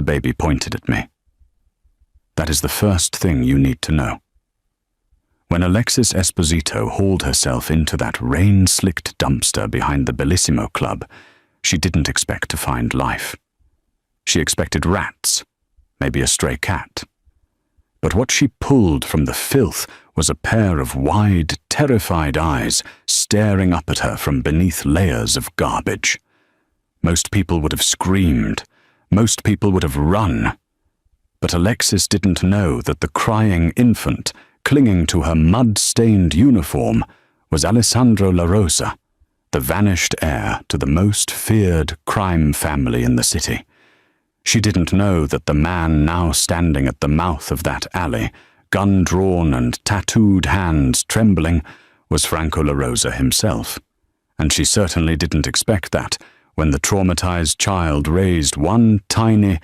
The baby pointed at me. That is the first thing you need to know. When Alexis Esposito hauled herself into that rain-slicked dumpster behind the Bellissimo Club, she didn't expect to find life. She expected rats, maybe a stray cat. But what she pulled from the filth was a pair of wide, terrified eyes staring up at her from beneath layers of garbage. Most people would have screamed. Most people would have run. But Alexis didn't know that the crying infant clinging to her mud-stained uniform was Alessandro La Rosa, the vanished heir to the most feared crime family in the city. She didn't know that the man now standing at the mouth of that alley, gun drawn and tattooed hands trembling, was Franco La Rosa himself. And she certainly didn't expect that when the traumatized child raised one tiny,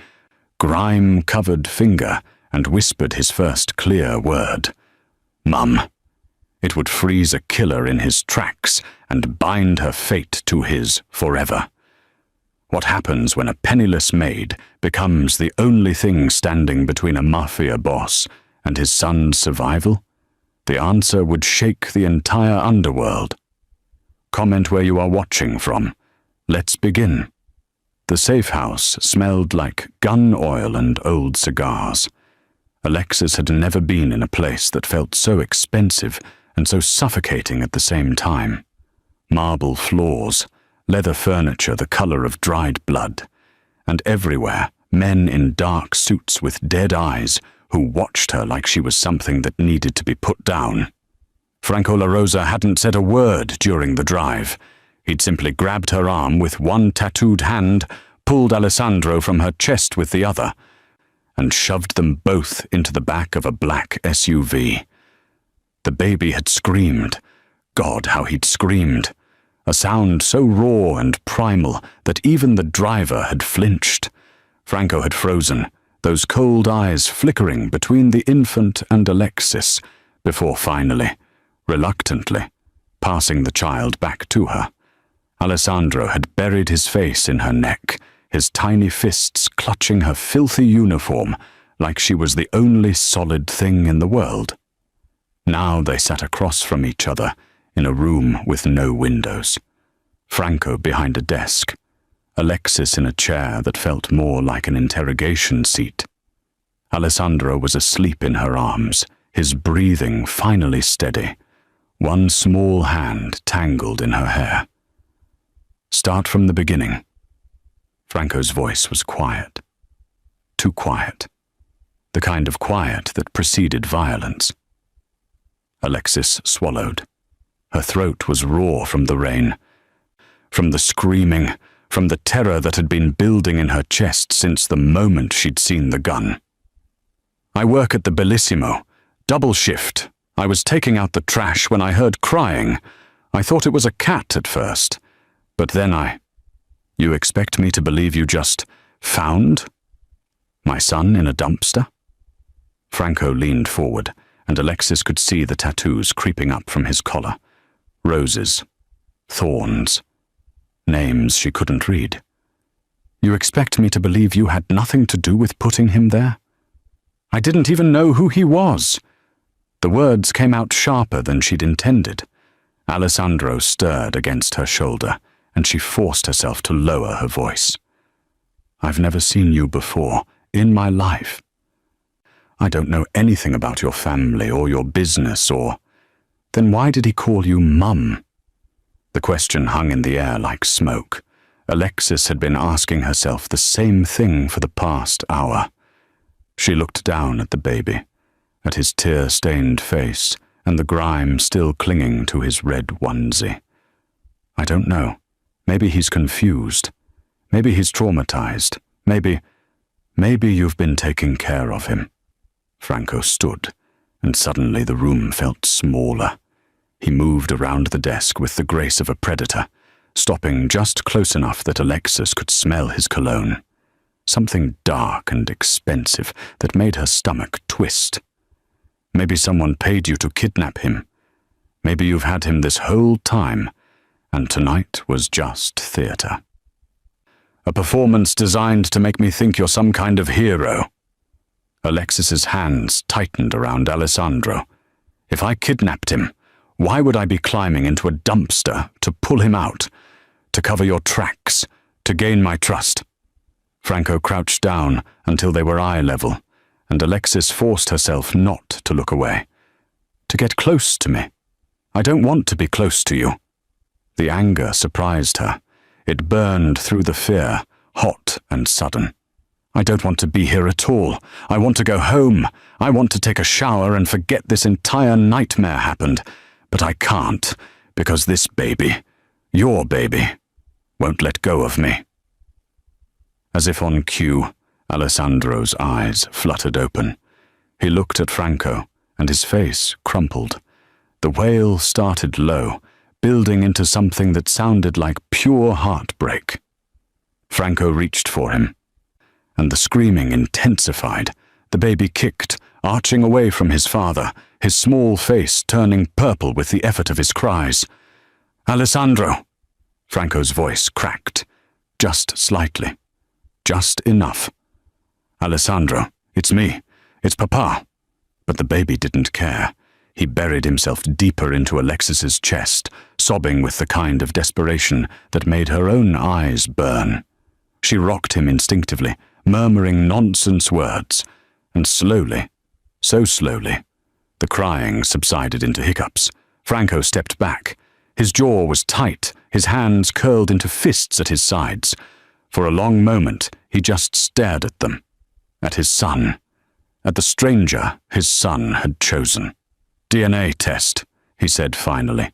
grime-covered finger and whispered his first clear word. Mum. It would freeze a killer in his tracks and bind her fate to his forever. What happens when a penniless maid becomes the only thing standing between a mafia boss and his son's survival? The answer would shake the entire underworld. Comment where you are watching from. Let's begin. The safe house smelled like gun oil and old cigars. Alexis had never been in a place that felt so expensive and so suffocating at the same time. Marble floors, leather furniture the color of dried blood, and everywhere men in dark suits with dead eyes who watched her like she was something that needed to be put down. Franco La Rosa hadn't said a word during the drive. He'd simply grabbed her arm with one tattooed hand, pulled Alessandro from her chest with the other, and shoved them both into the back of a black SUV. The baby had screamed. God, how he'd screamed. A sound so raw and primal that even the driver had flinched. Franco had frozen, those cold eyes flickering between the infant and Alexis, before finally, reluctantly, passing the child back to her. Alessandro had buried his face in her neck, his tiny fists clutching her filthy uniform like she was the only solid thing in the world. Now they sat across from each other in a room with no windows. Franco behind a desk, Alexis in a chair that felt more like an interrogation seat. Alessandro was asleep in her arms, his breathing finally steady, one small hand tangled in her hair. Start from the beginning. Franco's voice was quiet. Too quiet. The kind of quiet that preceded violence. Alexis swallowed. Her throat was raw from the rain, from the screaming, from the terror that had been building in her chest since the moment she'd seen the gun. I work at the Bellissimo. Double shift. I was taking out the trash when I heard crying. I thought it was a cat at first, but then You expect me to believe you just found my son in a dumpster? Franco leaned forward, and Alexis could see the tattoos creeping up from his collar. Roses, thorns, names she couldn't read. You expect me to believe you had nothing to do with putting him there? I didn't even know who he was. The words came out sharper than she'd intended. Alessandro stirred against her shoulder, and she forced herself to lower her voice. I've never seen you before, in my life. I don't know anything about your family or your business or... Then why did he call you Mum? The question hung in the air like smoke. Alexis had been asking herself the same thing for the past hour. She looked down at the baby, at his tear-stained face and the grime still clinging to his red onesie. I don't know. Maybe he's confused. Maybe he's traumatized. Maybe you've been taking care of him. Franco stood, and suddenly the room felt smaller. He moved around the desk with the grace of a predator, stopping just close enough that Alexis could smell his cologne. Something dark and expensive that made her stomach twist. Maybe someone paid you to kidnap him. Maybe you've had him this whole time, and tonight was just theater. A performance designed to make me think you're some kind of hero. Alexis's hands tightened around Alessandro. If I kidnapped him, why would I be climbing into a dumpster to pull him out, to cover your tracks, to gain my trust? Franco crouched down until they were eye level, and Alexis forced herself not to look away. To get close to me. I don't want to be close to you. The anger surprised her. It burned through the fear, hot and sudden. I don't want to be here at all. I want to go home. I want to take a shower and forget this entire nightmare happened. But I can't, because this baby, your baby, won't let go of me. As if on cue, Alessandro's eyes fluttered open. He looked at Franco, and his face crumpled. The wail started low, building into something that sounded like pure heartbreak. Franco reached for him, and the screaming intensified. The baby kicked, arching away from his father, his small face turning purple with the effort of his cries. "Alessandro!" Franco's voice cracked, just slightly, just enough. "Alessandro, it's me. It's Papa." But the baby didn't care. He buried himself deeper into Alexis's chest, sobbing with the kind of desperation that made her own eyes burn. She rocked him instinctively, murmuring nonsense words, and slowly, so slowly, the crying subsided into hiccups. Franco stepped back. His jaw was tight, his hands curled into fists at his sides. For a long moment, he just stared at them, at his son, at the stranger his son had chosen. "DNA test," he said finally.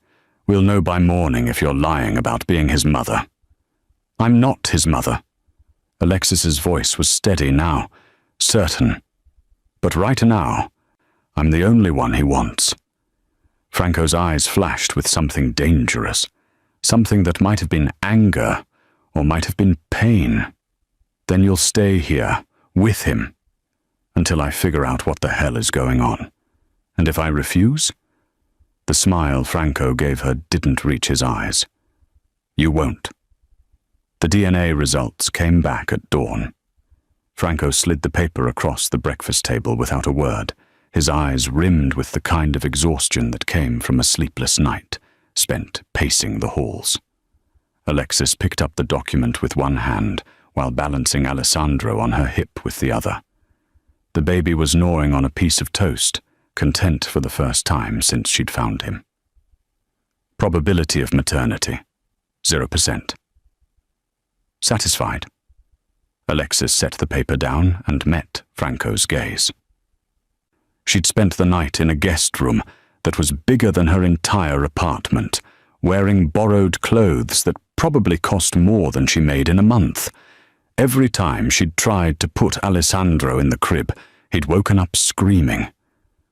"We'll know by morning if you're lying about being his mother." "I'm not his mother." Alexis's voice was steady now, certain. "But right now, I'm the only one he wants." Franco's eyes flashed with something dangerous, something that might have been anger or might have been pain. "Then you'll stay here, with him, until I figure out what the hell is going on. And if I refuse?" The smile Franco gave her didn't reach his eyes. "You won't." The DNA results came back at dawn. Franco slid the paper across the breakfast table without a word, his eyes rimmed with the kind of exhaustion that came from a sleepless night, spent pacing the halls. Alexis picked up the document with one hand, while balancing Alessandro on her hip with the other. The baby was gnawing on a piece of toast, content for the first time since she'd found him. Probability of maternity, 0%. Satisfied? Alexis set the paper down and met Franco's gaze. She'd spent the night in a guest room that was bigger than her entire apartment, wearing borrowed clothes that probably cost more than she made in a month. Every time she'd tried to put Alessandro in the crib, he'd woken up screaming.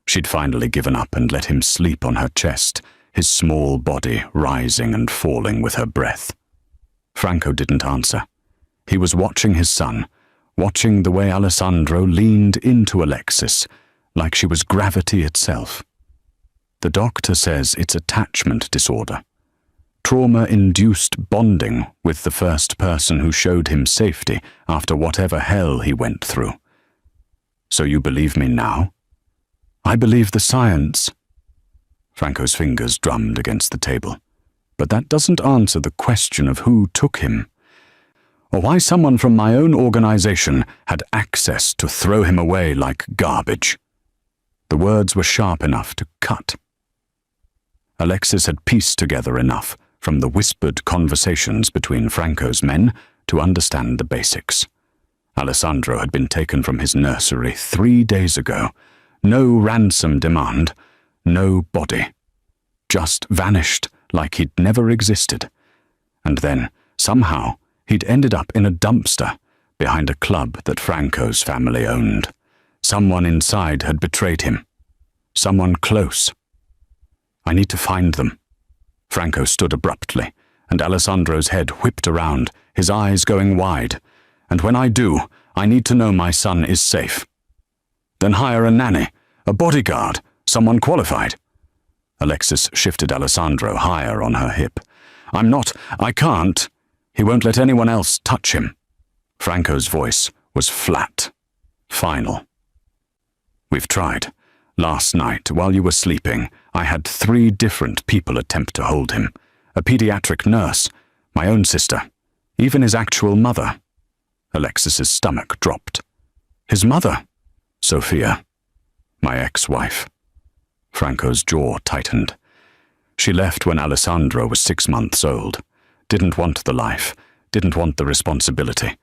She'd finally given up and let him sleep on her chest, his small body rising and falling with her breath. Franco didn't answer. He was watching his son, watching the way Alessandro leaned into Alexis, like she was gravity itself. The doctor says it's attachment disorder. Trauma-induced bonding with the first person who showed him safety after whatever hell he went through. "So you believe me now?" "I believe the science." Franco's fingers drummed against the table. "But that doesn't answer the question of who took him, or why someone from my own organization had access to throw him away like garbage." The words were sharp enough to cut. Alexis had pieced together enough from the whispered conversations between Franco's men to understand the basics. Alessandro had been taken from his nursery 3 days ago. No ransom demand, no body. Just vanished like he'd never existed. And then, somehow, he'd ended up in a dumpster behind a club that Franco's family owned. Someone inside had betrayed him. Someone close. "I need to find them." Franco stood abruptly, and Alessandro's head whipped around, his eyes going wide. "And when I do, I need to know my son is safe." "Then hire a nanny, a bodyguard, someone qualified." Alexis shifted Alessandro higher on her hip. I can't. He won't let anyone else touch him." Franco's voice was flat, final. "We've tried. Last night, while you were sleeping, I had 3 different people attempt to hold him. A pediatric nurse, my own sister, even his actual mother." Alexis's stomach dropped. "His mother?" "Sophia, my ex-wife." Franco's jaw tightened. "She left when Alessandro was 6 months old. Didn't want the life, didn't want the responsibility.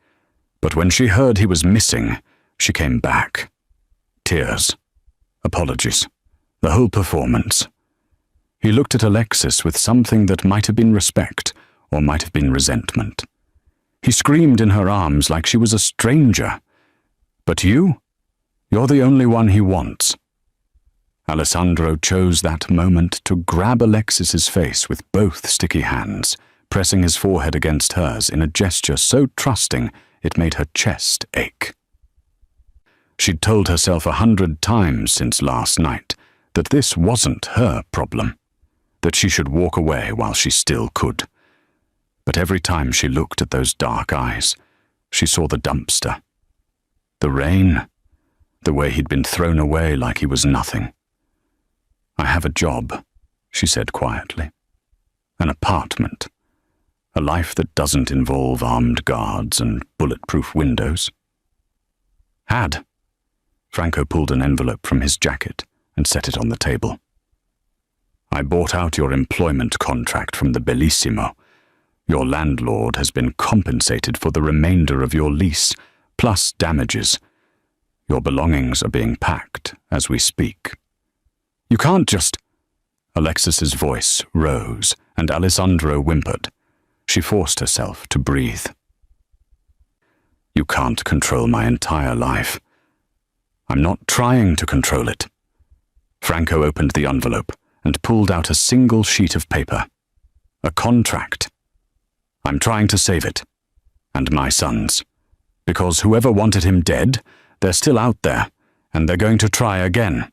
But when she heard he was missing, she came back. Tears. Apologies. The whole performance." He looked at Alexis with something that might have been respect or might have been resentment. He screamed in her arms like she was a stranger. "But you're the only one he wants." Alessandro chose that moment to grab Alexis's face with both sticky hands, pressing his forehead against hers in a gesture so trusting it made her chest ache. She'd told herself 100 times since last night that this wasn't her problem, that she should walk away while she still could. But every time she looked at those dark eyes, she saw the dumpster. The rain, the way he'd been thrown away like he was nothing. "I have a job," she said quietly. "An apartment. A life that doesn't involve armed guards and bulletproof windows." "Had." Franco pulled an envelope from his jacket and set it on the table. "I bought out your employment contract from the Bellissimo. Your landlord has been compensated for the remainder of your lease, plus damages. Your belongings are being packed as we speak." "You can't just—" Alexis's voice rose, and Alessandro whimpered. She forced herself to breathe. "You can't control my entire life. I'm not trying to control it." Franco opened the envelope and pulled out a single sheet of paper. "A contract. I'm trying to save it. And my sons. Because whoever wanted him dead, they're still out there, and they're going to try again."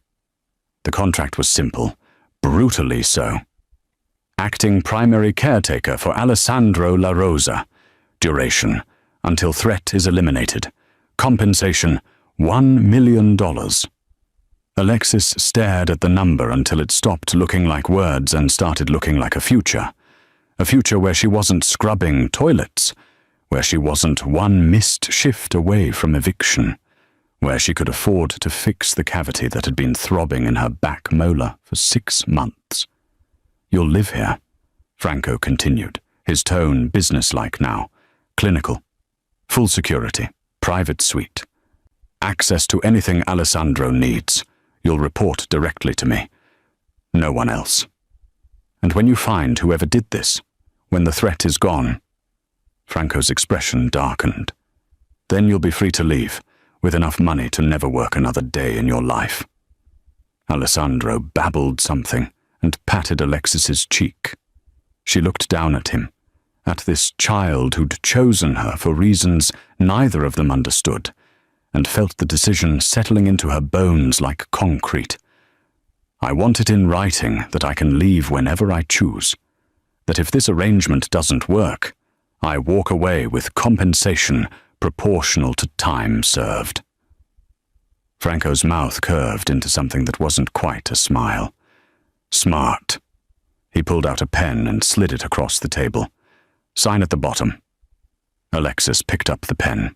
The contract was simple, brutally so. Acting primary caretaker for Alessandro La Rosa. Duration, until threat is eliminated. Compensation, $1 million. Alexis stared at the number until it stopped looking like words and started looking like a future. A future where she wasn't scrubbing toilets, where she wasn't one missed shift away from eviction, where she could afford to fix the cavity that had been throbbing in her back molar for 6 months. "You'll live here," Franco continued, his tone businesslike now, clinical. "Full security, private suite. Access to anything Alessandro needs. You'll report directly to me. No one else. And when you find whoever did this, when the threat is gone—" Franco's expression darkened. "Then you'll be free to leave, with enough money to never work another day in your life." Alessandro babbled something and patted Alexis's cheek. She looked down at him, at this child who'd chosen her for reasons neither of them understood, and felt the decision settling into her bones like concrete. "I want it in writing that I can leave whenever I choose, that if this arrangement doesn't work, I walk away with compensation proportional to time served." Franco's mouth curved into something that wasn't quite a smile. "Smart." He pulled out a pen and slid it across the table. "Sign at the bottom." Alexis picked up the pen.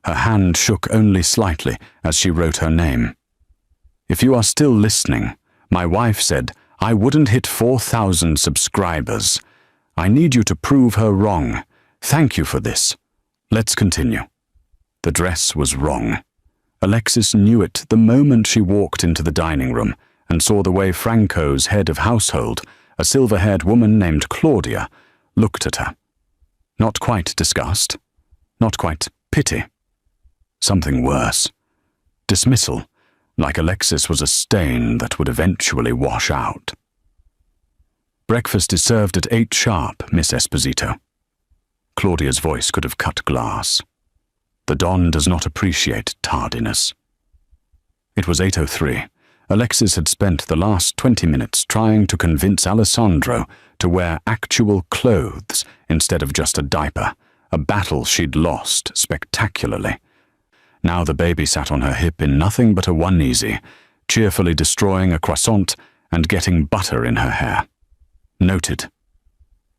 Her hand shook only slightly as she wrote her name. "If you are still listening, my wife said I wouldn't hit 4,000 subscribers. I need you to prove her wrong. Thank you for this. Let's continue." The dress was wrong. Alexis knew it the moment she walked into the dining room and saw the way Franco's head of household, a silver-haired woman named Claudia, looked at her. Not quite disgust, not quite pity. Something worse. Dismissal, like Alexis was a stain that would eventually wash out. "Breakfast is served at 8 sharp, Miss Esposito." Claudia's voice could have cut glass. The Don does not appreciate tardiness. It was 8:03. Alexis had spent the last 20 minutes trying to convince Alessandro to wear actual clothes instead of just a diaper, a battle she'd lost spectacularly. Now the baby sat on her hip in nothing but a onesie, cheerfully destroying a croissant and getting butter in her hair. Noted.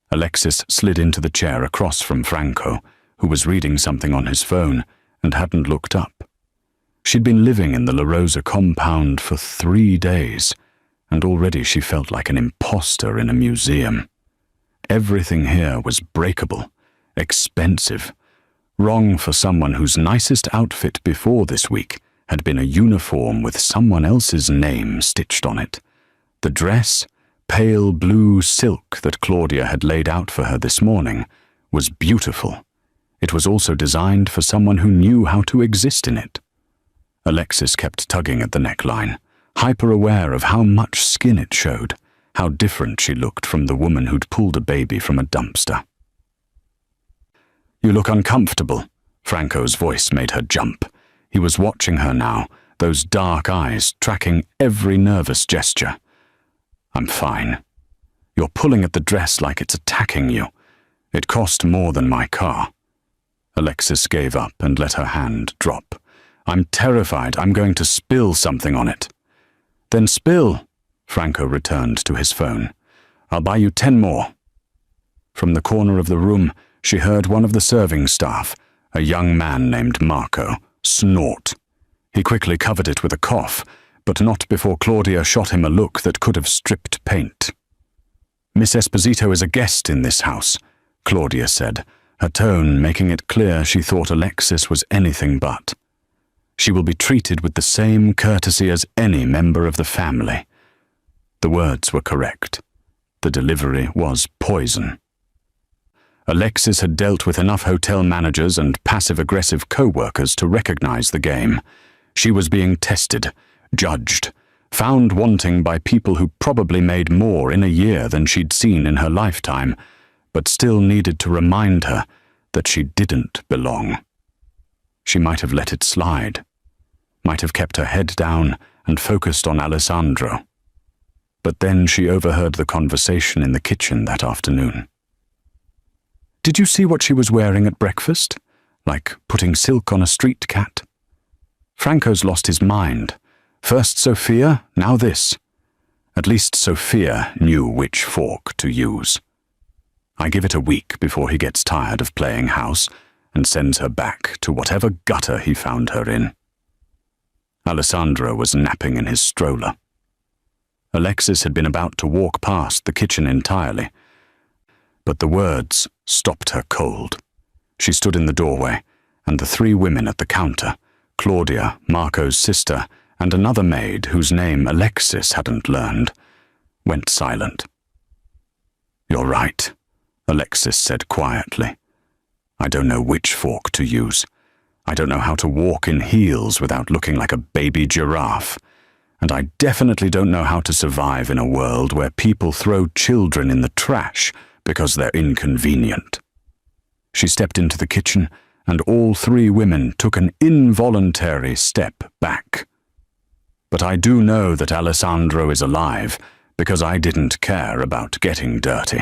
Alexis slid into the chair across from Franco, who was reading something on his phone and hadn't looked up. She'd been living in the La Rosa compound for 3 days, and already she felt like an imposter in a museum. Everything here was breakable, expensive, wrong for someone whose nicest outfit before this week had been a uniform with someone else's name stitched on it. The dress, pale blue silk that Claudia had laid out for her this morning, was beautiful. It was also designed for someone who knew how to exist in it. Alexis kept tugging at the neckline, hyper-aware of how much skin it showed, how different she looked from the woman who'd pulled a baby from a dumpster. "You look uncomfortable," Franco's voice made her jump. He was watching her now, those dark eyes tracking every nervous gesture. "I'm fine. You're pulling at the dress like it's attacking you. It cost more than my car." Alexis gave up and let her hand drop. "I'm terrified I'm going to spill something on it." "Then spill," Franco returned to his phone. "I'll buy you 10 more. From the corner of the room, she heard one of the serving staff, a young man named Marco, snort. He quickly covered it with a cough, but not before Claudia shot him a look that could have stripped paint. "Miss Esposito is a guest in this house," Claudia said, her tone making it clear she thought Alexis was anything but. "She will be treated with the same courtesy as any member of the family." The words were correct. The delivery was poison. Alexis had dealt with enough hotel managers and passive-aggressive co-workers to recognize the game. She was being tested, judged, found wanting by people who probably made more in a year than she'd seen in her lifetime, but still needed to remind her that she didn't belong. She might have let it slide, might have kept her head down and focused on Alessandro. But then she overheard the conversation in the kitchen that afternoon. "Did you see what she was wearing at breakfast? Like putting silk on a street cat?" Franco's lost his mind. First Sophia, now this. At least Sophia knew which fork to use. "I give it a week before he gets tired of playing house and sends her back to whatever gutter he found her in." Alessandro was napping in his stroller. Alexis had been about to walk past the kitchen entirely, but the words stopped her cold. She stood in the doorway, and the 3 women at the counter, Claudia, Marco's sister, and another maid whose name Alexis hadn't learned, went silent. "You're right," Alexis said quietly. "I don't know which fork to use. I don't know how to walk in heels without looking like a baby giraffe. And I definitely don't know how to survive in a world where people throw children in the trash because they're inconvenient." She stepped into the kitchen, and all 3 women took an involuntary step back. "But I do know that Alessandro is alive because I didn't care about getting dirty.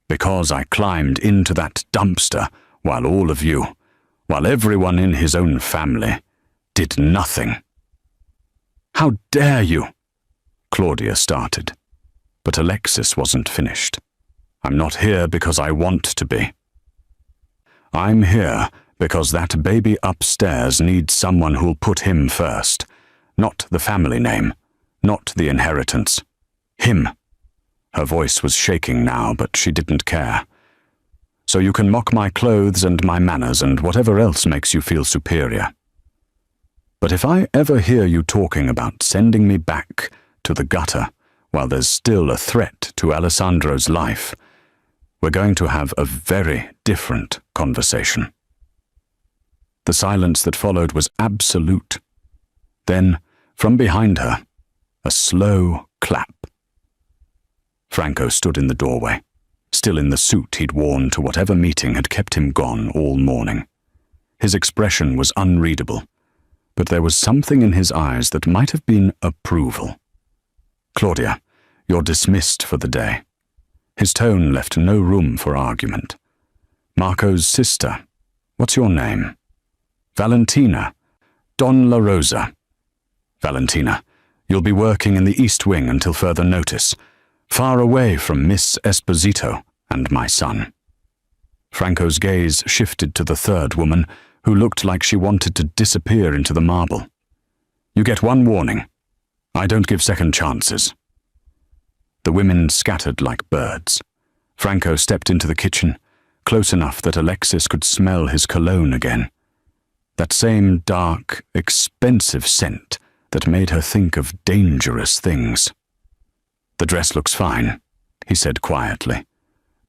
Because I climbed into that dumpster while all of you, while everyone in his own family, did nothing." "How dare you?" Claudia started, but Alexis wasn't finished. "I'm not here because I want to be. I'm here because that baby upstairs needs someone who'll put him first. Not the family name, not the inheritance. Him." Her voice was shaking now, but she didn't care. "So you can mock my clothes and my manners and whatever else makes you feel superior. But if I ever hear you talking about sending me back to the gutter while there's still a threat to Alessandro's life, we're going to have a very different conversation." The silence that followed was absolute. Then, from behind her, a slow clap. Franco stood in the doorway, still in the suit he'd worn to whatever meeting had kept him gone all morning. His expression was unreadable, but there was something in his eyes that might have been approval. "Claudia, you're dismissed for the day." His tone left no room for argument. Marco's sister. What's your name? Valentina. Don La Rosa. Valentina, you'll be working in the East Wing until further notice, far away from Miss Esposito and my son. Franco's gaze shifted to the third woman, who looked like she wanted to disappear into the marble. You get one warning. I don't give second chances. The women scattered like birds. Franco stepped into the kitchen, close enough that Alexis could smell his cologne again. That same dark, expensive scent that made her think of dangerous things. The dress looks fine, he said quietly.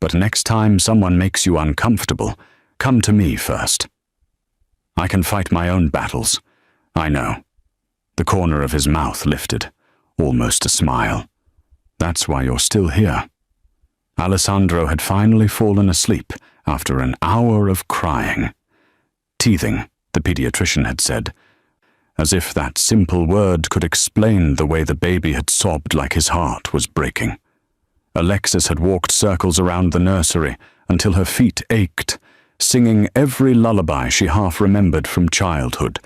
But next time someone makes you uncomfortable, come to me first. I can fight my own battles. I know. The corner of his mouth lifted, almost a smile. That's why you're still here. Alessandro had finally fallen asleep after an hour of crying. Teething, the pediatrician had said, as if that simple word could explain the way the baby had sobbed like his heart was breaking. Alexis had walked circles around the nursery until her feet ached, singing every lullaby she half remembered from childhood,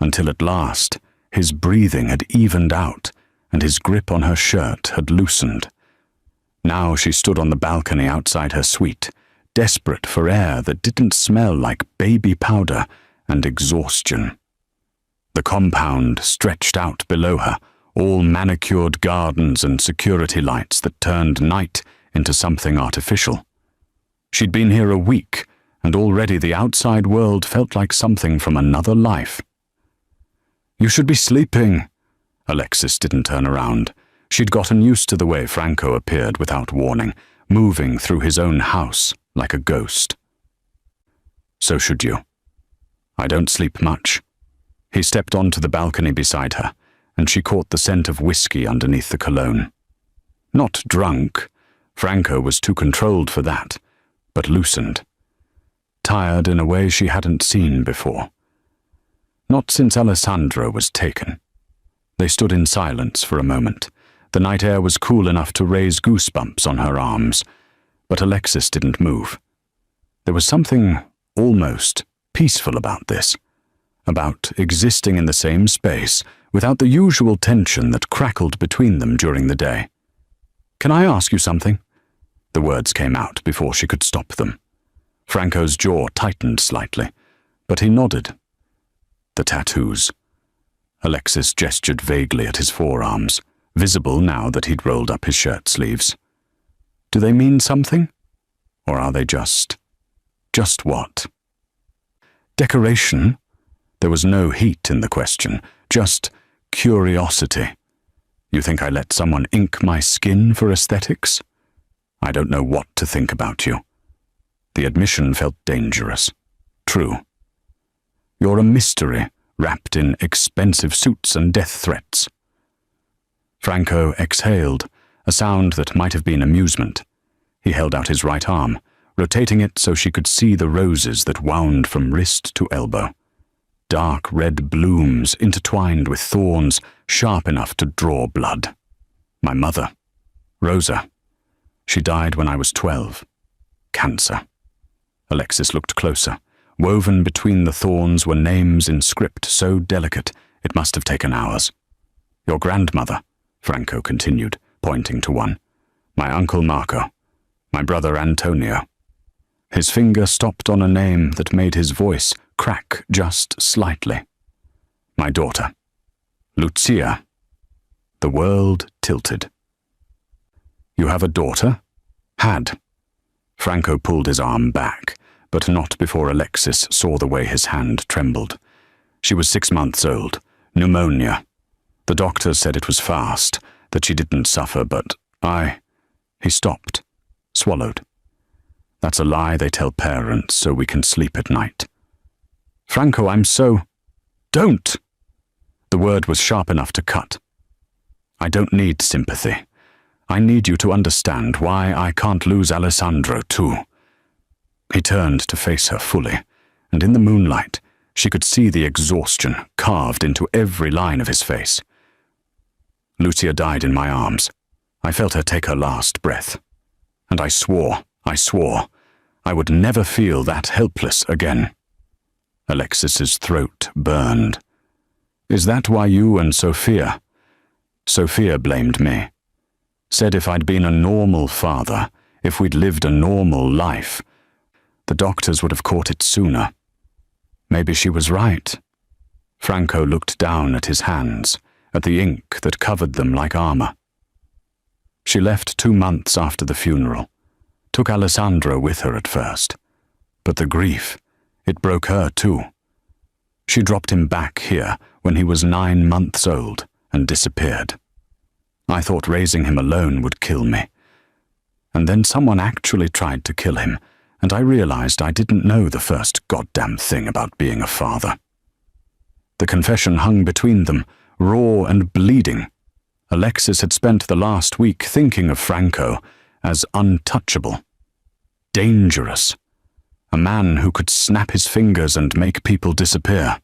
until at last his breathing had evened out and his grip on her shirt had loosened. Now she stood on the balcony outside her suite, desperate for air that didn't smell like baby powder and exhaustion. The compound stretched out below her, all manicured gardens and security lights that turned night into something artificial. She'd been here a week, and already the outside world felt like something from another life. You should be sleeping. Alexis didn't turn around. She'd gotten used to the way Franco appeared without warning, moving through his own house like a ghost. So should you. I don't sleep much. He stepped onto the balcony beside her, and she caught the scent of whiskey underneath the cologne. Not drunk. Franco was too controlled for that, but loosened. Tired in a way she hadn't seen before. Not since Alessandro was taken. They stood in silence for a moment. The night air was cool enough to raise goosebumps on her arms, but Alexis didn't move. There was something almost peaceful about this, about existing in the same space without the usual tension that crackled between them during the day. Can I ask you something? The words came out before she could stop them. Franco's jaw tightened slightly, but he nodded. The tattoos. Alexis gestured vaguely at his forearms, visible now that he'd rolled up his shirt sleeves. Do they mean something? Or are they just what? Decoration? There was no heat in the question, just curiosity. You think I let someone ink my skin for aesthetics? I don't know what to think about you. The admission felt dangerous. True. You're a mystery, wrapped in expensive suits and death threats. Franco exhaled, a sound that might have been amusement. He held out his right arm, rotating it so she could see the roses that wound from wrist to elbow. Dark red blooms intertwined with thorns sharp enough to draw blood. My mother, Rosa. She died when I was 12. Cancer. Alexis looked closer. Woven between the thorns were names in script so delicate it must have taken hours. Your grandmother, Franco continued, pointing to one. My uncle Marco. My brother Antonio. His finger stopped on a name that made his voice crack just slightly. My daughter. Lucia. The world tilted. You have a daughter? Had. Franco pulled his arm back, but not before Alexis saw the way his hand trembled. She was 6 months old. Pneumonia. The doctor said it was fast, that she didn't suffer, but He stopped. Swallowed. That's a lie they tell parents so we can sleep at night. Franco, I'm so... Don't! The word was sharp enough to cut. I don't need sympathy. I need you to understand why I can't lose Alessandro too. He turned to face her fully, and in the moonlight, she could see the exhaustion carved into every line of his face. Lucia died in my arms. I felt her take her last breath. And I swore. I would never feel that helpless again. Alexis's throat burned. Is that why you and Sophia? Sophia blamed me. Said if I'd been a normal father, if we'd lived a normal life, the doctors would have caught it sooner. Maybe she was right. Franco looked down at his hands, at the ink that covered them like armor. She left 2 months after the funeral. Took Alessandro with her at first. But the grief, it broke her too. She dropped him back here when he was 9 months old and disappeared. I thought raising him alone would kill me. And then someone actually tried to kill him, and I realized I didn't know the first goddamn thing about being a father. The confession hung between them, raw and bleeding. Alexis had spent the last week thinking of Franco as untouchable, dangerous, a man who could snap his fingers and make people disappear.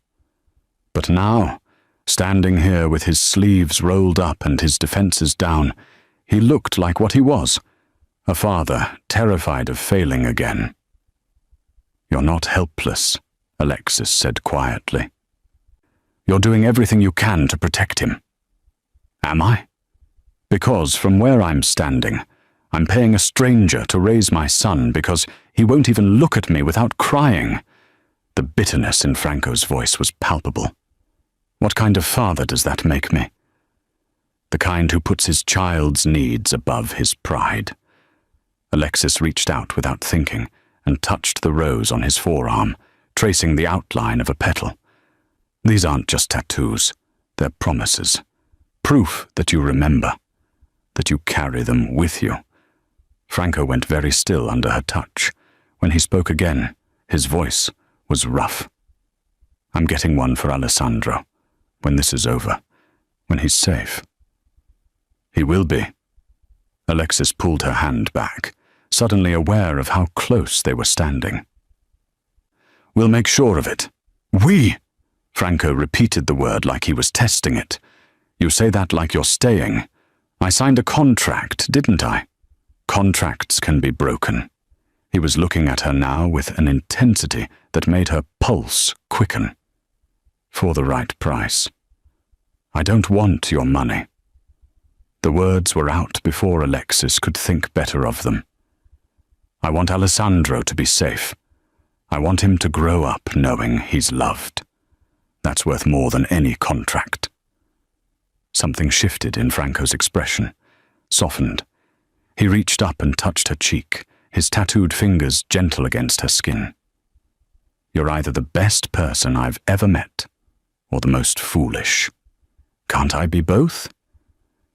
But now, standing here with his sleeves rolled up and his defenses down, he looked like what he was, a father terrified of failing again. You're not helpless, Alexis said quietly. You're doing everything you can to protect him. Am I? Because from where I'm standing, I'm paying a stranger to raise my son because he won't even look at me without crying. The bitterness in Franco's voice was palpable. What kind of father does that make me? The kind who puts his child's needs above his pride. Alexis reached out without thinking and touched the rose on his forearm, tracing the outline of a petal. These aren't just tattoos, they're promises. Proof that you remember, that you carry them with you. Franco went very still under her touch. When he spoke again, his voice was rough. I'm getting one for Alessandro, when this is over, when he's safe. He will be. Alexis pulled her hand back, suddenly aware of how close they were standing. We'll make sure of it. We! Franco repeated the word like he was testing it. You say that like you're staying. I signed a contract, didn't I? Contracts can be broken. He was looking at her now with an intensity that made her pulse quicken. For the right price. I don't want your money. The words were out before Alexis could think better of them. I want Alessandro to be safe. I want him to grow up knowing he's loved. That's worth more than any contract. Something shifted in Franco's expression, softened. He reached up and touched her cheek, his tattooed fingers gentle against her skin. You're either the best person I've ever met, or the most foolish. Can't I be both?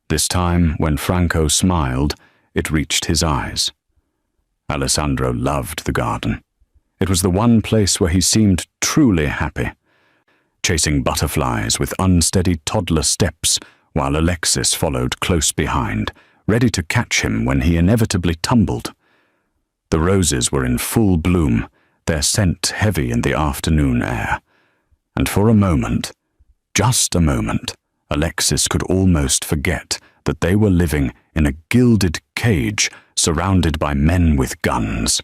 This time, when Franco smiled, it reached his eyes. Alessandro loved the garden. It was the one place where he seemed truly happy, chasing butterflies with unsteady toddler steps while Alexis followed close behind, ready to catch him when he inevitably tumbled. The roses were in full bloom, their scent heavy in the afternoon air. And for a moment, just a moment, Alexis could almost forget that they were living in a gilded cage surrounded by men with guns.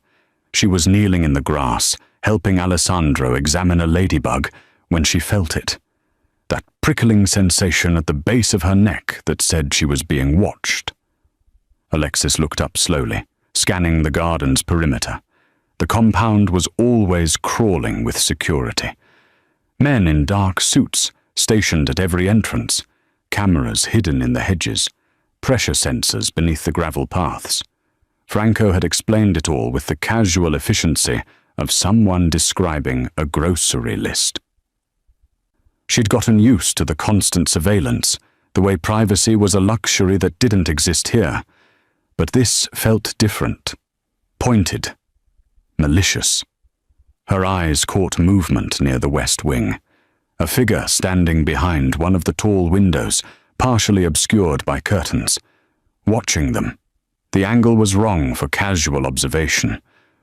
She was kneeling in the grass, helping Alessandro examine a ladybug, when she felt it. That prickling sensation at the base of her neck that said she was being watched. Alexis looked up slowly, scanning the garden's perimeter. The compound was always crawling with security. Men in dark suits stationed at every entrance, cameras hidden in the hedges, pressure sensors beneath the gravel paths. Franco had explained it all with the casual efficiency of someone describing a grocery list. She'd gotten used to the constant surveillance, the way privacy was a luxury that didn't exist here. But this felt different, pointed, malicious. Her eyes caught movement near the west wing, a figure standing behind one of the tall windows, partially obscured by curtains, watching them. The angle was wrong for casual observation.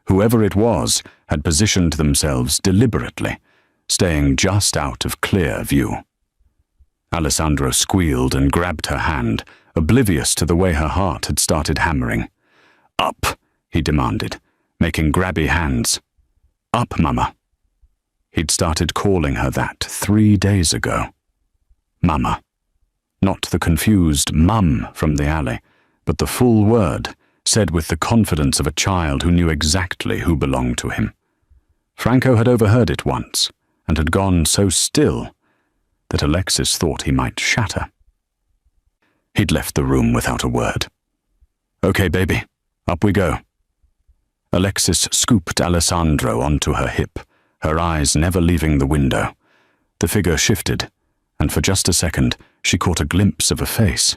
Whoever it was had positioned themselves deliberately, staying just out of clear view. Alessandro squealed and grabbed her hand, oblivious to the way her heart had started hammering. Up, he demanded, making grabby hands. "Up, Mama." He'd started calling her that 3 days ago. Mama. Not the confused mum from the alley, but the full word, said with the confidence of a child who knew exactly who belonged to him. Franco had overheard it once, and had gone so still that Alexis thought he might shatter. He'd left the room without a word. "Okay, baby, up we go." Alexis scooped Alessandro onto her hip, her eyes never leaving the window. The figure shifted, and for just a second she caught a glimpse of a face,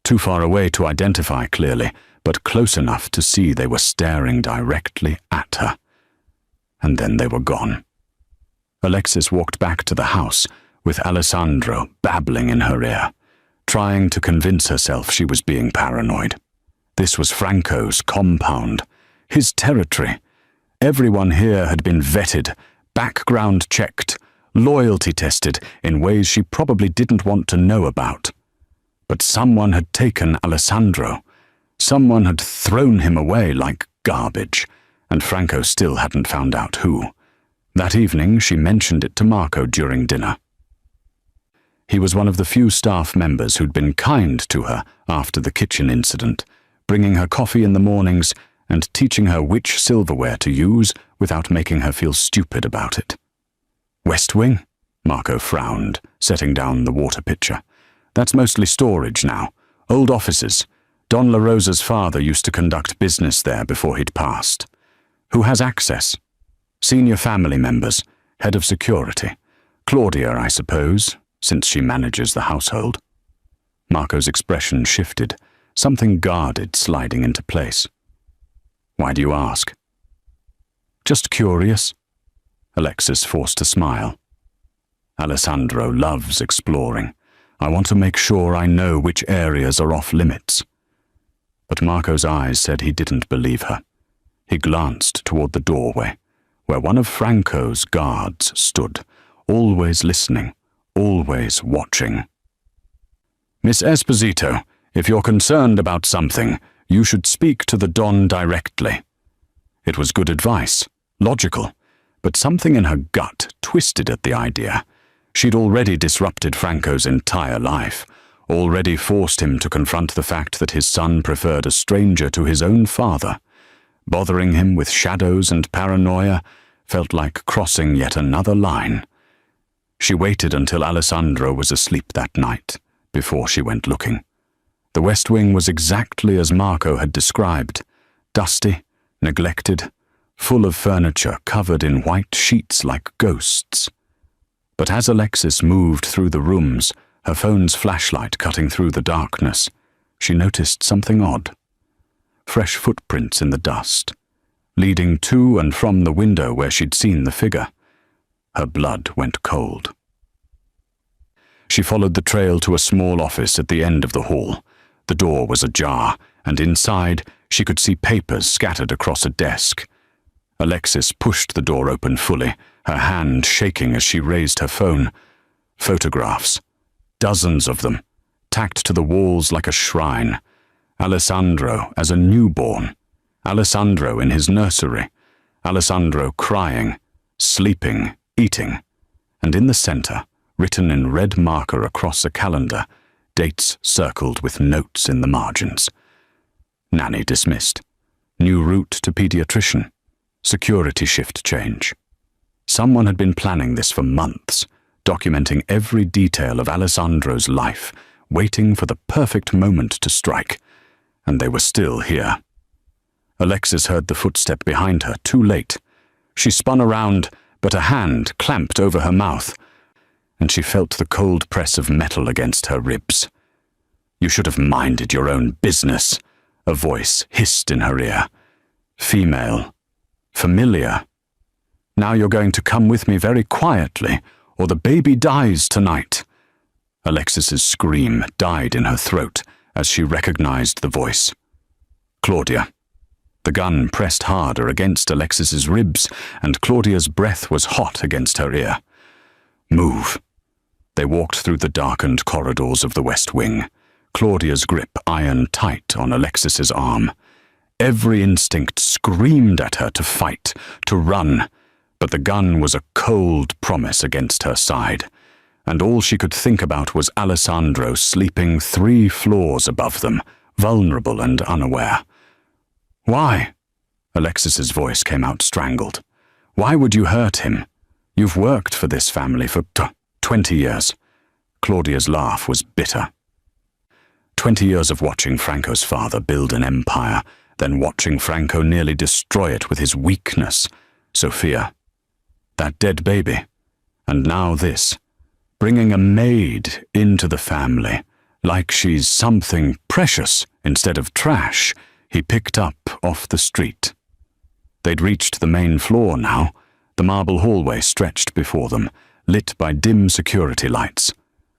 too far away to identify clearly, but close enough to see they were staring directly at her. And then they were gone. Alexis walked back to the house, with Alessandro babbling in her ear, trying to convince herself she was being paranoid. This was Franco's compound, his territory. Everyone here had been vetted, background checked, loyalty tested in ways she probably didn't want to know about. But someone had taken Alessandro. Someone had thrown him away like garbage, and Franco still hadn't found out who. That evening she mentioned it to Marco during dinner. He was one of the few staff members who'd been kind to her after the kitchen incident, bringing her coffee in the mornings and teaching her which silverware to use without making her feel stupid about it. "West Wing?" Marco frowned, setting down the water pitcher. "That's mostly storage now. Old offices. Don La Rosa's father used to conduct business there before he'd passed. Who has access? Senior family members, head of security. Claudia, I suppose, since she manages the household." Marco's expression shifted, something guarded sliding into place. "Why do you ask?" "Just curious." Alexis forced a smile. "Alessandro loves exploring. I want to make sure I know which areas are off limits." But Marco's eyes said he didn't believe her. He glanced toward the doorway, where one of Franco's guards stood, always listening, always watching. "Miss Esposito, if you're concerned about something, you should speak to the Don directly." It was good advice, logical, but something in her gut twisted at the idea. She'd already disrupted Franco's entire life, already forced him to confront the fact that his son preferred a stranger to his own father. Bothering him with shadows and paranoia felt like crossing yet another line. She waited until Alessandro was asleep that night, before she went looking. The West Wing was exactly as Marco had described, dusty, neglected, full of furniture covered in white sheets like ghosts. But as Alexis moved through the rooms, her phone's flashlight cutting through the darkness, she noticed something odd. Fresh footprints in the dust, leading to and from the window where she'd seen the figure. Her blood went cold. She followed the trail to a small office at the end of the hall. The door was ajar, and inside she could see papers scattered across a desk. Alexis pushed the door open fully, her hand shaking as she raised her phone. Photographs, dozens of them, tacked to the walls like a shrine. Alessandro as a newborn, Alessandro in his nursery, Alessandro crying, sleeping, eating, and in the center, written in red marker across a calendar, dates circled with notes in the margins. Nanny dismissed. New route to pediatrician. Security shift change. Someone had been planning this for months, documenting every detail of Alessandro's life, waiting for the perfect moment to strike. And they were still here. Alexis heard the footstep behind her, too late. She spun around, but a hand clamped over her mouth, and she felt the cold press of metal against her ribs. "You should have minded your own business," a voice hissed in her ear. Female. Familiar. "Now you're going to come with me very quietly, or the baby dies tonight." Alexis's scream died in her throat as she recognized the voice. Claudia. The gun pressed harder against Alexis's ribs, and Claudia's breath was hot against her ear. "Move." They walked through the darkened corridors of the West Wing, Claudia's grip iron tight on Alexis's arm. Every instinct screamed at her to fight, to run, but the gun was a cold promise against her side, and all she could think about was Alessandro sleeping 3 floors above them, vulnerable and unaware. "Why?" Alexis's voice came out strangled. "Why would you hurt him? You've worked for this family for 20 years. Claudia's laugh was bitter. 20 years of watching Franco's father build an empire, then watching Franco nearly destroy it with his weakness. Sophia. That dead baby. And now this. Bringing a maid into the family, like she's something precious instead of trash he picked up off the street. They'd reached the main floor now. The marble hallway stretched before them, lit by dim security lights.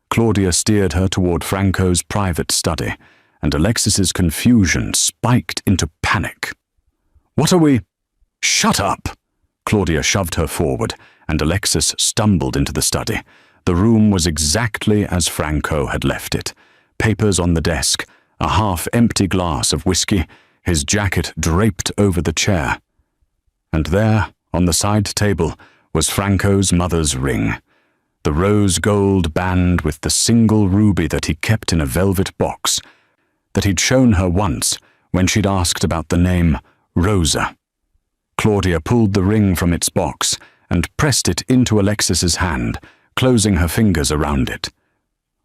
Claudia steered her toward Franco's private study, and Alexis's confusion spiked into panic. "What are we—" "Shut up!" Claudia shoved her forward, and Alexis stumbled into the study. The room was exactly as Franco had left it. Papers on the desk, a half-empty glass of whiskey, his jacket draped over the chair. And there, on the side table, was Franco's mother's ring. The rose gold band with the single ruby that he kept in a velvet box, that he'd shown her once when she'd asked about the name Rosa. Claudia pulled the ring from its box and pressed it into Alexis's hand, closing her fingers around it.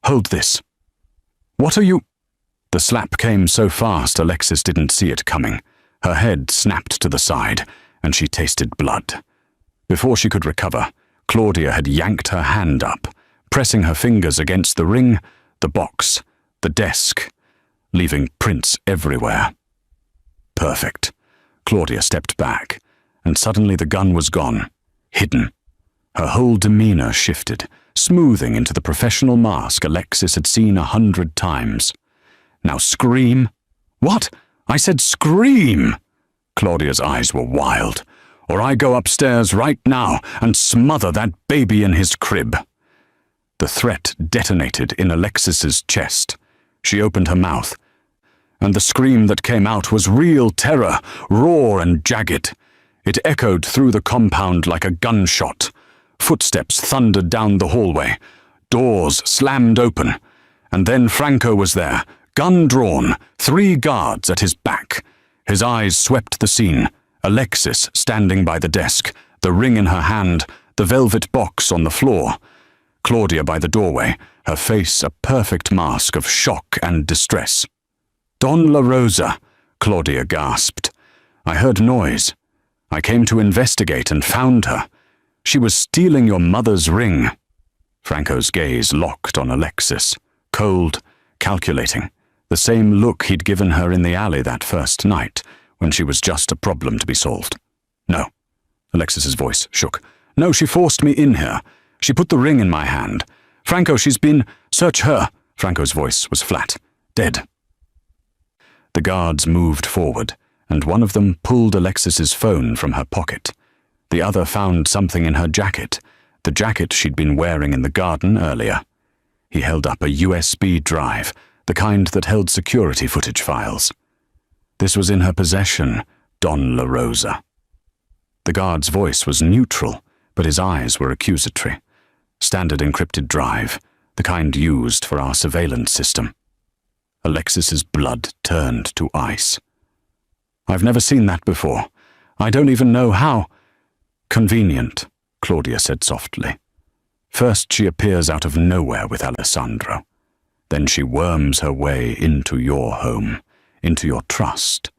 "Hold this." "What are you—" The slap came so fast Alexis didn't see it coming. Her head snapped to the side, and she tasted blood. Before she could recover, Claudia had yanked her hand up, pressing her fingers against the ring, the box, the desk, leaving prints everywhere. Perfect. Claudia stepped back, and suddenly the gun was gone, hidden. Her whole demeanor shifted, smoothing into the professional mask Alexis had seen 100 times. "Now scream." "What? I said scream!" Claudia's eyes were wild. "Or I go upstairs right now and smother that baby in his crib." The threat detonated in Alexis's chest. She opened her mouth, and the scream that came out was real terror, raw and jagged. It echoed through the compound like a gunshot. Footsteps thundered down the hallway. Doors slammed open. And then Franco was there, gun drawn, 3 guards at his back. His eyes swept the scene. Alexis standing by the desk, the ring in her hand, the velvet box on the floor. Claudia by the doorway, her face a perfect mask of shock and distress. "Don La Rosa," Claudia gasped. "I heard noise. I came to investigate and found her. She was stealing your mother's ring." Franco's gaze locked on Alexis, cold, calculating, the same look he'd given her in the alley that first night, when she was just a problem to be solved. "No." Alexis's voice shook. "No, she forced me in here. She put the ring in my hand. Franco, she's been— Search her." Franco's voice was flat. "Dead." The guards moved forward, and one of them pulled Alexis's phone from her pocket. The other found something in her jacket, the jacket she'd been wearing in the garden earlier. He held up a USB drive, the kind that held security footage files. This was in her possession, Don La Rosa. The guard's voice was neutral, but his eyes were accusatory. Standard encrypted drive, the kind used for our surveillance system. Alexis's blood turned to ice. "I've never seen that before. I don't even know how—" "Convenient," Claudia said softly. "First she appears out of nowhere with Alessandro. Then she worms her way into your home, into your trust,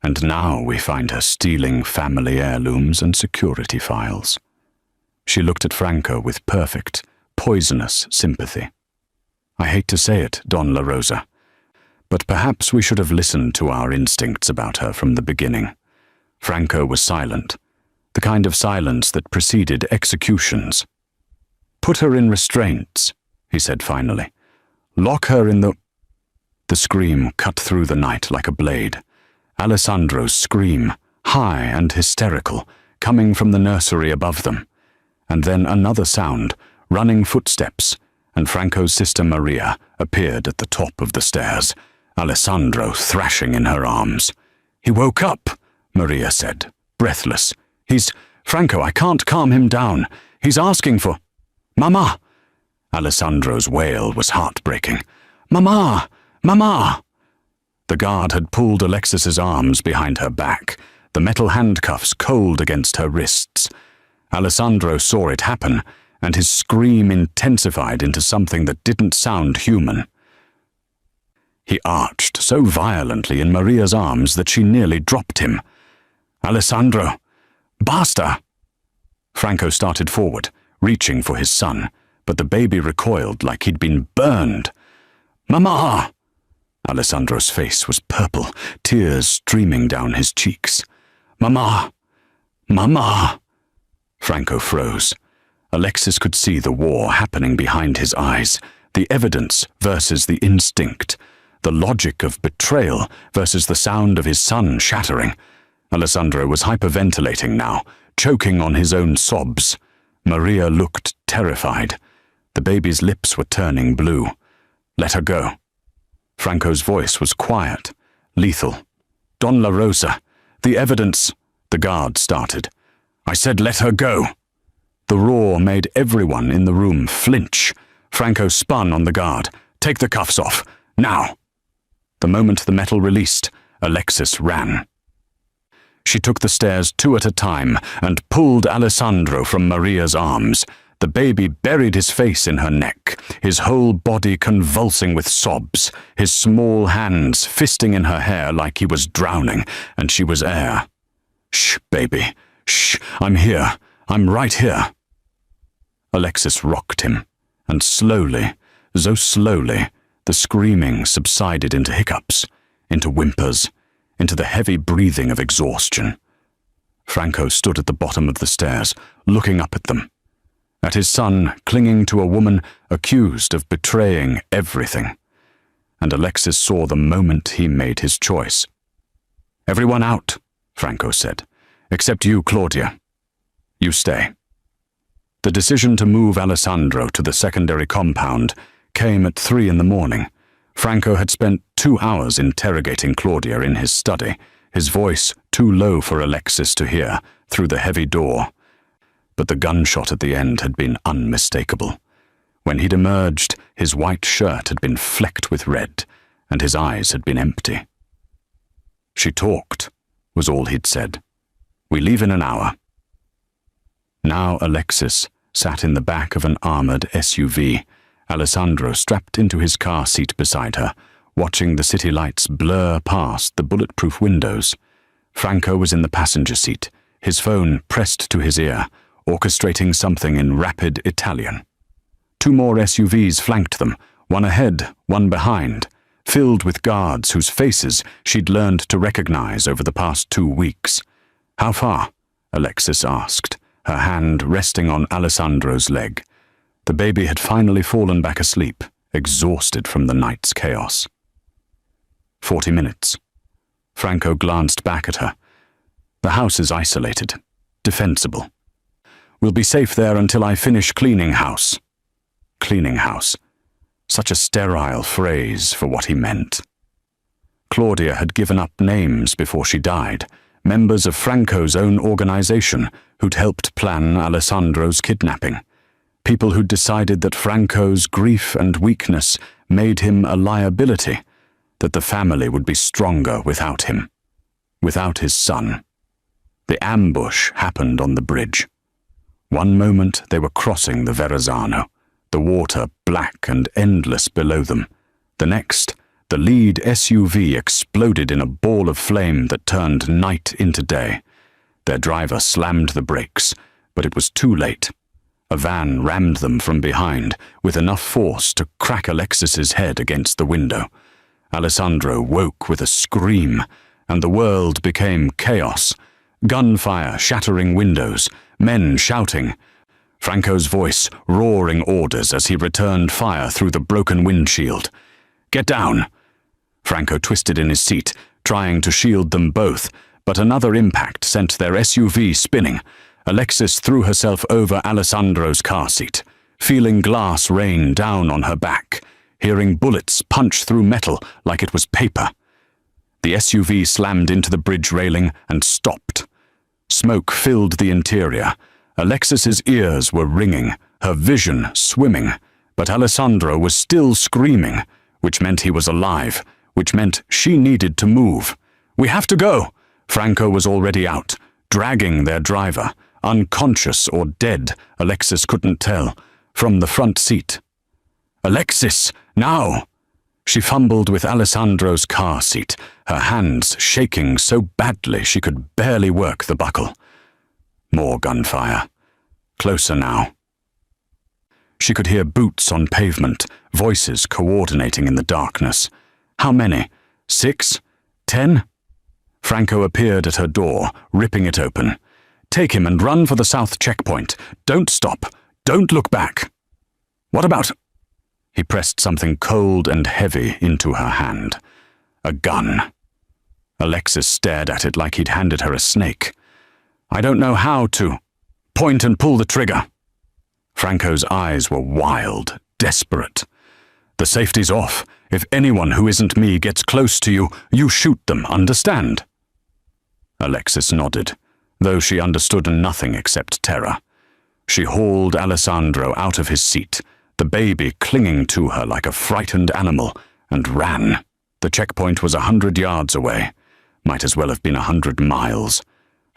and now we find her stealing family heirlooms and security files." She looked at Franco with perfect, poisonous sympathy. "I hate to say it, Don La Rosa, but perhaps we should have listened to our instincts about her from the beginning." Franco was silent, the kind of silence that preceded executions. "Put her in restraints," he said finally. "Lock her in the—" The scream cut through the night like a blade. Alessandro's scream, high and hysterical, coming from the nursery above them. And then another sound, running footsteps, and Franco's sister Maria appeared at the top of the stairs, Alessandro thrashing in her arms. "He woke up," Maria said, breathless. Franco, I can't calm him down. He's asking for—" "Mama!" Alessandro's wail was heartbreaking. "Mama! Mama!" The guard had pulled Alexis's arms behind her back, the metal handcuffs cold against her wrists. Alessandro saw it happen, and his scream intensified into something that didn't sound human. He arched so violently in Maria's arms that she nearly dropped him. "Alessandro! Basta!" Franco started forward, reaching for his son, but the baby recoiled like he'd been burned. "Mama!" Alessandro's face was purple, tears streaming down his cheeks. "Mama! Mama!" Franco froze. Alexis could see the war happening behind his eyes, the evidence versus the instinct, the logic of betrayal versus the sound of his son shattering. Alessandro was hyperventilating now, choking on his own sobs. Maria looked terrified. The baby's lips were turning blue. "Let her go." Franco's voice was quiet, lethal. "Don La Rosa, the evidence—" The guard started. "I said let her go." The roar made everyone in the room flinch. Franco spun on the guard. "Take the cuffs off, now." The moment the metal released, Alexis ran. She took the stairs 2 at a time and pulled Alessandro from Maria's arms. The baby buried his face in her neck, his whole body convulsing with sobs, his small hands fisting in her hair like he was drowning, and she was air. "Shh, baby. Shh, I'm here. I'm right here." Alexis rocked him, and slowly, so slowly, the screaming subsided into hiccups, into whimpers, into the heavy breathing of exhaustion. Franco stood at the bottom of the stairs, looking up at them, at his son clinging to a woman accused of betraying everything. And Alexis saw the moment he made his choice. "Everyone out," Franco said, "except you, Claudia. You stay." The decision to move Alessandro to the secondary compound came at 3 in the morning. Franco had spent 2 hours interrogating Claudia in his study, his voice too low for Alexis to hear through the heavy door. But the gunshot at the end had been unmistakable. When he'd emerged, his white shirt had been flecked with red, and his eyes had been empty. "She talked," was all he'd said. "We leave in an hour." Now Alexis sat in the back of an armored SUV, Alessandro strapped into his car seat beside her, watching the city lights blur past the bulletproof windows. Franco was in the passenger seat, his phone pressed to his ear, orchestrating something in rapid Italian. 2 more SUVs flanked them, one ahead, one behind, filled with guards whose faces she'd learned to recognize over the past 2 weeks. "How far?" Alexis asked, her hand resting on Alessandro's leg. The baby had finally fallen back asleep, exhausted from the night's chaos. 40 minutes. Franco glanced back at her. "The house is isolated, defensible. We'll be safe there until I finish cleaning house." Cleaning house. Such a sterile phrase for what he meant. Claudia had given up names before she died, members of Franco's own organization who'd helped plan Alessandro's kidnapping. People who'd decided that Franco's grief and weakness made him a liability, that the family would be stronger without him, without his son. The ambush happened on the bridge. One moment they were crossing the Verrazzano, the water black and endless below them. The next, the lead SUV exploded in a ball of flame that turned night into day. Their driver slammed the brakes, but it was too late. A van rammed them from behind, with enough force to crack Alexis's head against the window. Alessandro woke with a scream, and the world became chaos. Gunfire shattering windows, men shouting. Franco's voice roaring orders as he returned fire through the broken windshield. "Get down!" Franco twisted in his seat, trying to shield them both, but another impact sent their SUV spinning. Alexis threw herself over Alessandro's car seat, feeling glass rain down on her back, hearing bullets punch through metal like it was paper. The SUV slammed into the bridge railing and stopped. Smoke filled the interior. Alexis's ears were ringing, her vision swimming, but Alessandro was still screaming, which meant he was alive, which meant she needed to move. "We have to go!" Franco was already out, dragging their driver, unconscious or dead, Alexis couldn't tell, from the front seat. "Alexis, now!" She fumbled with Alessandro's car seat, her hands shaking so badly she could barely work the buckle. More gunfire. Closer now. She could hear boots on pavement, voices coordinating in the darkness. How many? 6? 10? Franco appeared at her door, ripping it open. "Take him and run for the south checkpoint. Don't stop. Don't look back." "What about—" He pressed something cold and heavy into her hand. A gun. Alexis stared at it like he'd handed her a snake. "I don't know how to. Point and pull the trigger." Franco's eyes were wild, desperate. "The safety's off. If anyone who isn't me gets close to you, you shoot them, understand?" Alexis nodded, though she understood nothing except terror. She hauled Alessandro out of his seat, the baby clinging to her like a frightened animal, and ran. The checkpoint was 100 yards away. Might as well have been 100 miles.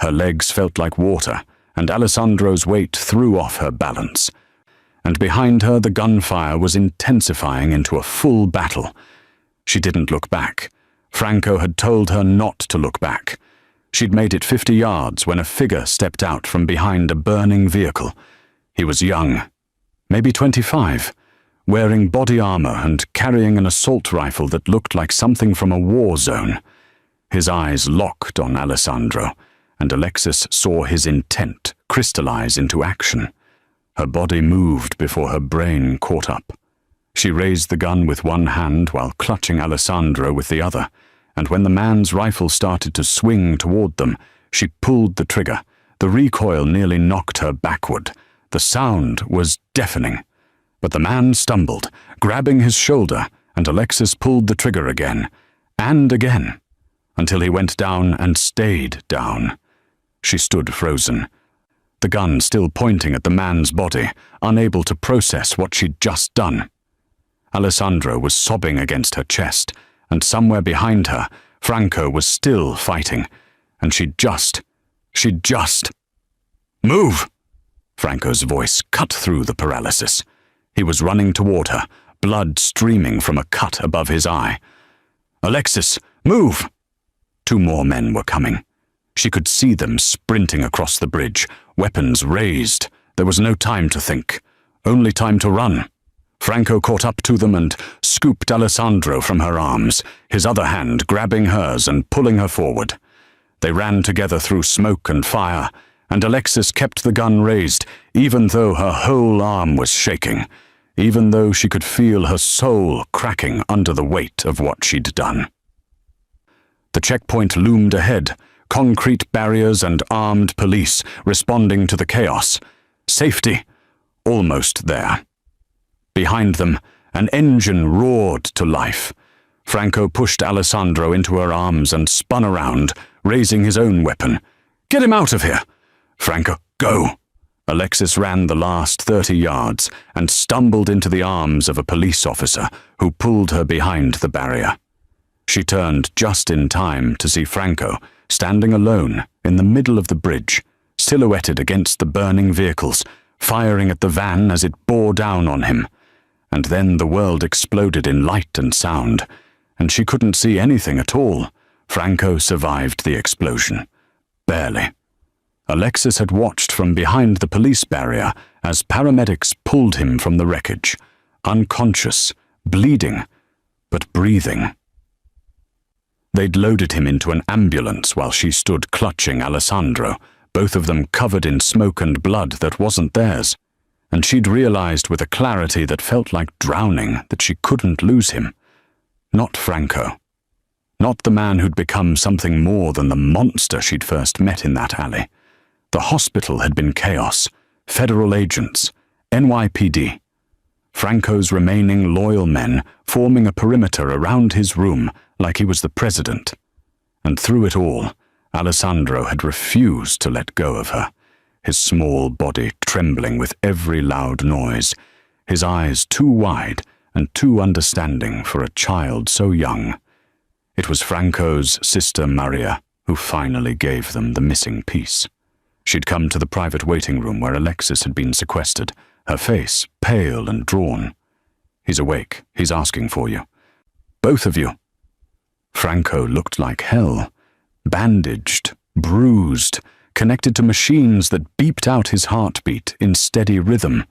Her legs felt like water, and Alessandro's weight threw off her balance. And behind her the gunfire was intensifying into a full battle. She didn't look back. Franco had told her not to look back. She'd made it 50 yards when a figure stepped out from behind a burning vehicle. He was young, maybe 25, wearing body armor and carrying an assault rifle that looked like something from a war zone. His eyes locked on Alessandro, and Alexis saw his intent crystallize into action. Her body moved before her brain caught up. She raised the gun with one hand while clutching Alessandro with the other, and when the man's rifle started to swing toward them, she pulled the trigger. The recoil nearly knocked her backward. The sound was deafening. But the man stumbled, grabbing his shoulder, and Alexis pulled the trigger again, and again, until he went down and stayed down. She stood frozen, the gun still pointing at the man's body, unable to process what she'd just done. Alessandro was sobbing against her chest, and somewhere behind her, Franco was still fighting, and she'd just... "Move!" Franco's voice cut through the paralysis. He was running toward her, blood streaming from a cut above his eye. "Alexis, move!" 2 more men were coming. She could see them sprinting across the bridge, weapons raised. There was no time to think, only time to run. Franco caught up to them and scooped Alessandro from her arms, his other hand grabbing hers and pulling her forward. They ran together through smoke and fire, and Alexis kept the gun raised, even though her whole arm was shaking, even though she could feel her soul cracking under the weight of what she'd done. The checkpoint loomed ahead, concrete barriers and armed police responding to the chaos. Safety, almost there. Behind them, an engine roared to life. Franco pushed Alessandro into her arms and spun around, raising his own weapon. "Get him out of here!" "Franco, go!" Alexis ran the last 30 yards and stumbled into the arms of a police officer who pulled her behind the barrier. She turned just in time to see Franco standing alone in the middle of the bridge, silhouetted against the burning vehicles, firing at the van as it bore down on him. And then the world exploded in light and sound, and she couldn't see anything at all. Franco survived the explosion. Barely. Alexis had watched from behind the police barrier as paramedics pulled him from the wreckage, unconscious, bleeding, but breathing. They'd loaded him into an ambulance while she stood clutching Alessandro, both of them covered in smoke and blood that wasn't theirs, and she'd realized with a clarity that felt like drowning that she couldn't lose him. Not Franco. Not the man who'd become something more than the monster she'd first met in that alley. The hospital had been chaos, federal agents, NYPD. Franco's remaining loyal men forming a perimeter around his room like he was the president. And through it all, Alessandro had refused to let go of her, his small body trembling with every loud noise, his eyes too wide and too understanding for a child so young. It was Franco's sister Maria who finally gave them the missing piece. She'd come to the private waiting room where Alexis had been sequestered, her face pale and drawn. "He's awake. He's asking for you. Both of you." Franco looked like hell, bandaged, bruised, connected to machines that beeped out his heartbeat in steady rhythm.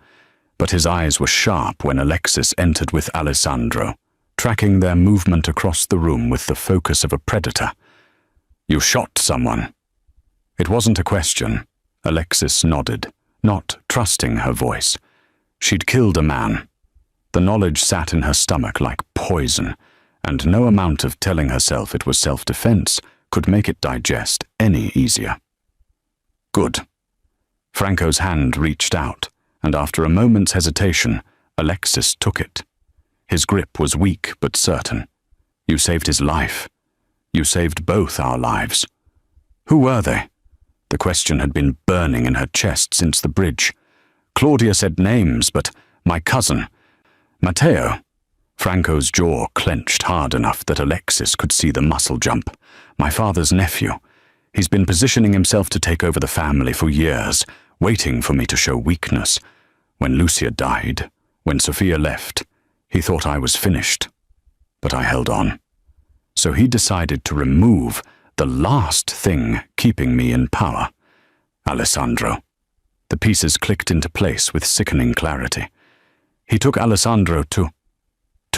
But his eyes were sharp when Alexis entered with Alessandro, tracking their movement across the room with the focus of a predator. "You shot someone." It wasn't a question. Alexis nodded, not trusting her voice. She'd killed a man. The knowledge sat in her stomach like poison, and no amount of telling herself it was self-defense could make it digest any easier. "Good." Franco's hand reached out, and after a moment's hesitation, Alexis took it. His grip was weak but certain. "You saved his life. You saved both our lives." Who were they? The question had been burning in her chest since the bridge. Claudia said names, but my cousin, Matteo. Franco's jaw clenched hard enough that Alexis could see the muscle jump. "My father's nephew. He's been positioning himself to take over the family for years, waiting for me to show weakness. When Lucia died, when Sophia left, he thought I was finished. But I held on. So he decided to remove the last thing keeping me in power. Alessandro." The pieces clicked into place with sickening clarity. He took Alessandro to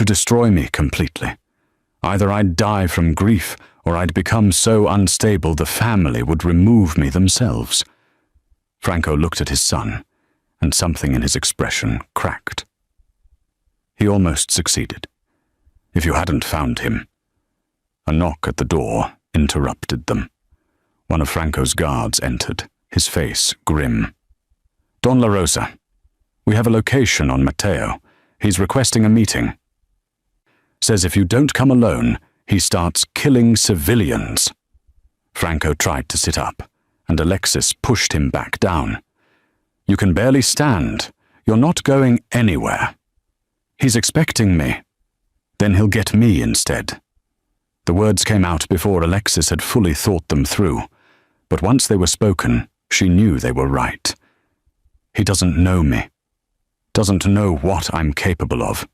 destroy me completely. Either I'd die from grief, or I'd become so unstable the family would remove me themselves. Franco looked at his son, and something in his expression cracked. He almost succeeded. If you hadn't found him. A knock at the door interrupted them. One of Franco's guards entered, his face grim. "Don La Rosa, we have a location on Matteo. He's requesting a meeting. Says if you don't come alone, he starts killing civilians." Franco tried to sit up, and Alexis pushed him back down. "You can barely stand. You're not going anywhere. He's expecting me. Then he'll get me instead." The words came out before Alexis had fully thought them through, but once they were spoken, she knew they were right. "He doesn't know me. Doesn't know what I'm capable of.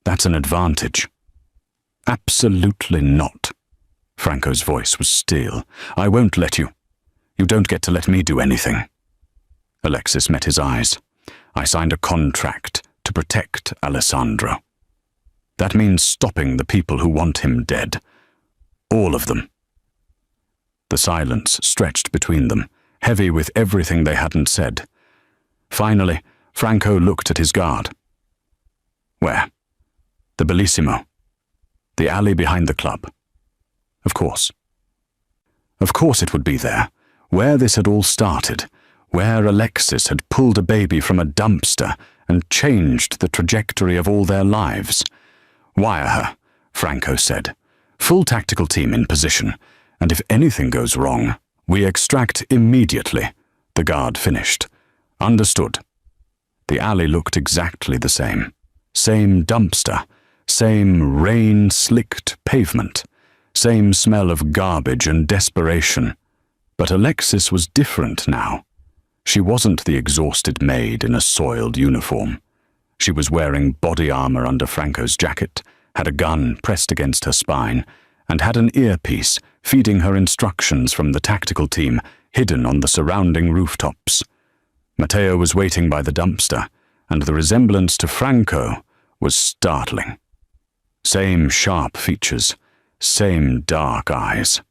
That's an advantage." "Absolutely not." Franco's voice was steel. "I won't let you. You don't get to let me do anything." Alexis met his eyes. "I signed a contract to protect Alessandro. That means stopping the people who want him dead. All of them." The silence stretched between them, heavy with everything they hadn't said. Finally, Franco looked at his guard. "Where?" "The Bellissimo. The alley behind the club." Of course. Of course it would be there, where this had all started, where Alexis had pulled a baby from a dumpster and changed the trajectory of all their lives. "Wire her," Franco said. "Full tactical team in position, and if anything goes wrong, we extract immediately," the guard finished. "Understood." The alley looked exactly the same. Same dumpster, same rain-slicked pavement, same smell of garbage and desperation. But Alexis was different now. She wasn't the exhausted maid in a soiled uniform. She was wearing body armor under Franco's jacket, had a gun pressed against her spine, and had an earpiece feeding her instructions from the tactical team hidden on the surrounding rooftops. Matteo was waiting by the dumpster, and the resemblance to Franco was startling. Same sharp features, same dark eyes.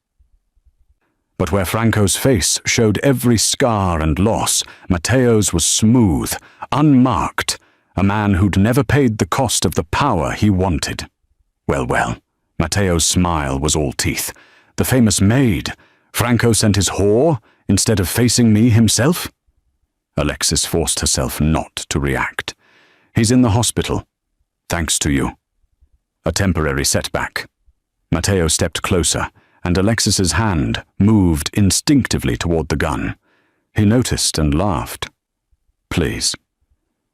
But where Franco's face showed every scar and loss, Matteo's was smooth, unmarked, a man who'd never paid the cost of the power he wanted. Well, Matteo's smile was all teeth. The famous Maid. Franco sent his whore instead of facing me himself? Alexis forced herself not to react. "He's in the hospital. Thanks to you." A temporary setback. Matteo stepped closer, and Alexis's hand moved instinctively toward the gun. He noticed and laughed. "Please,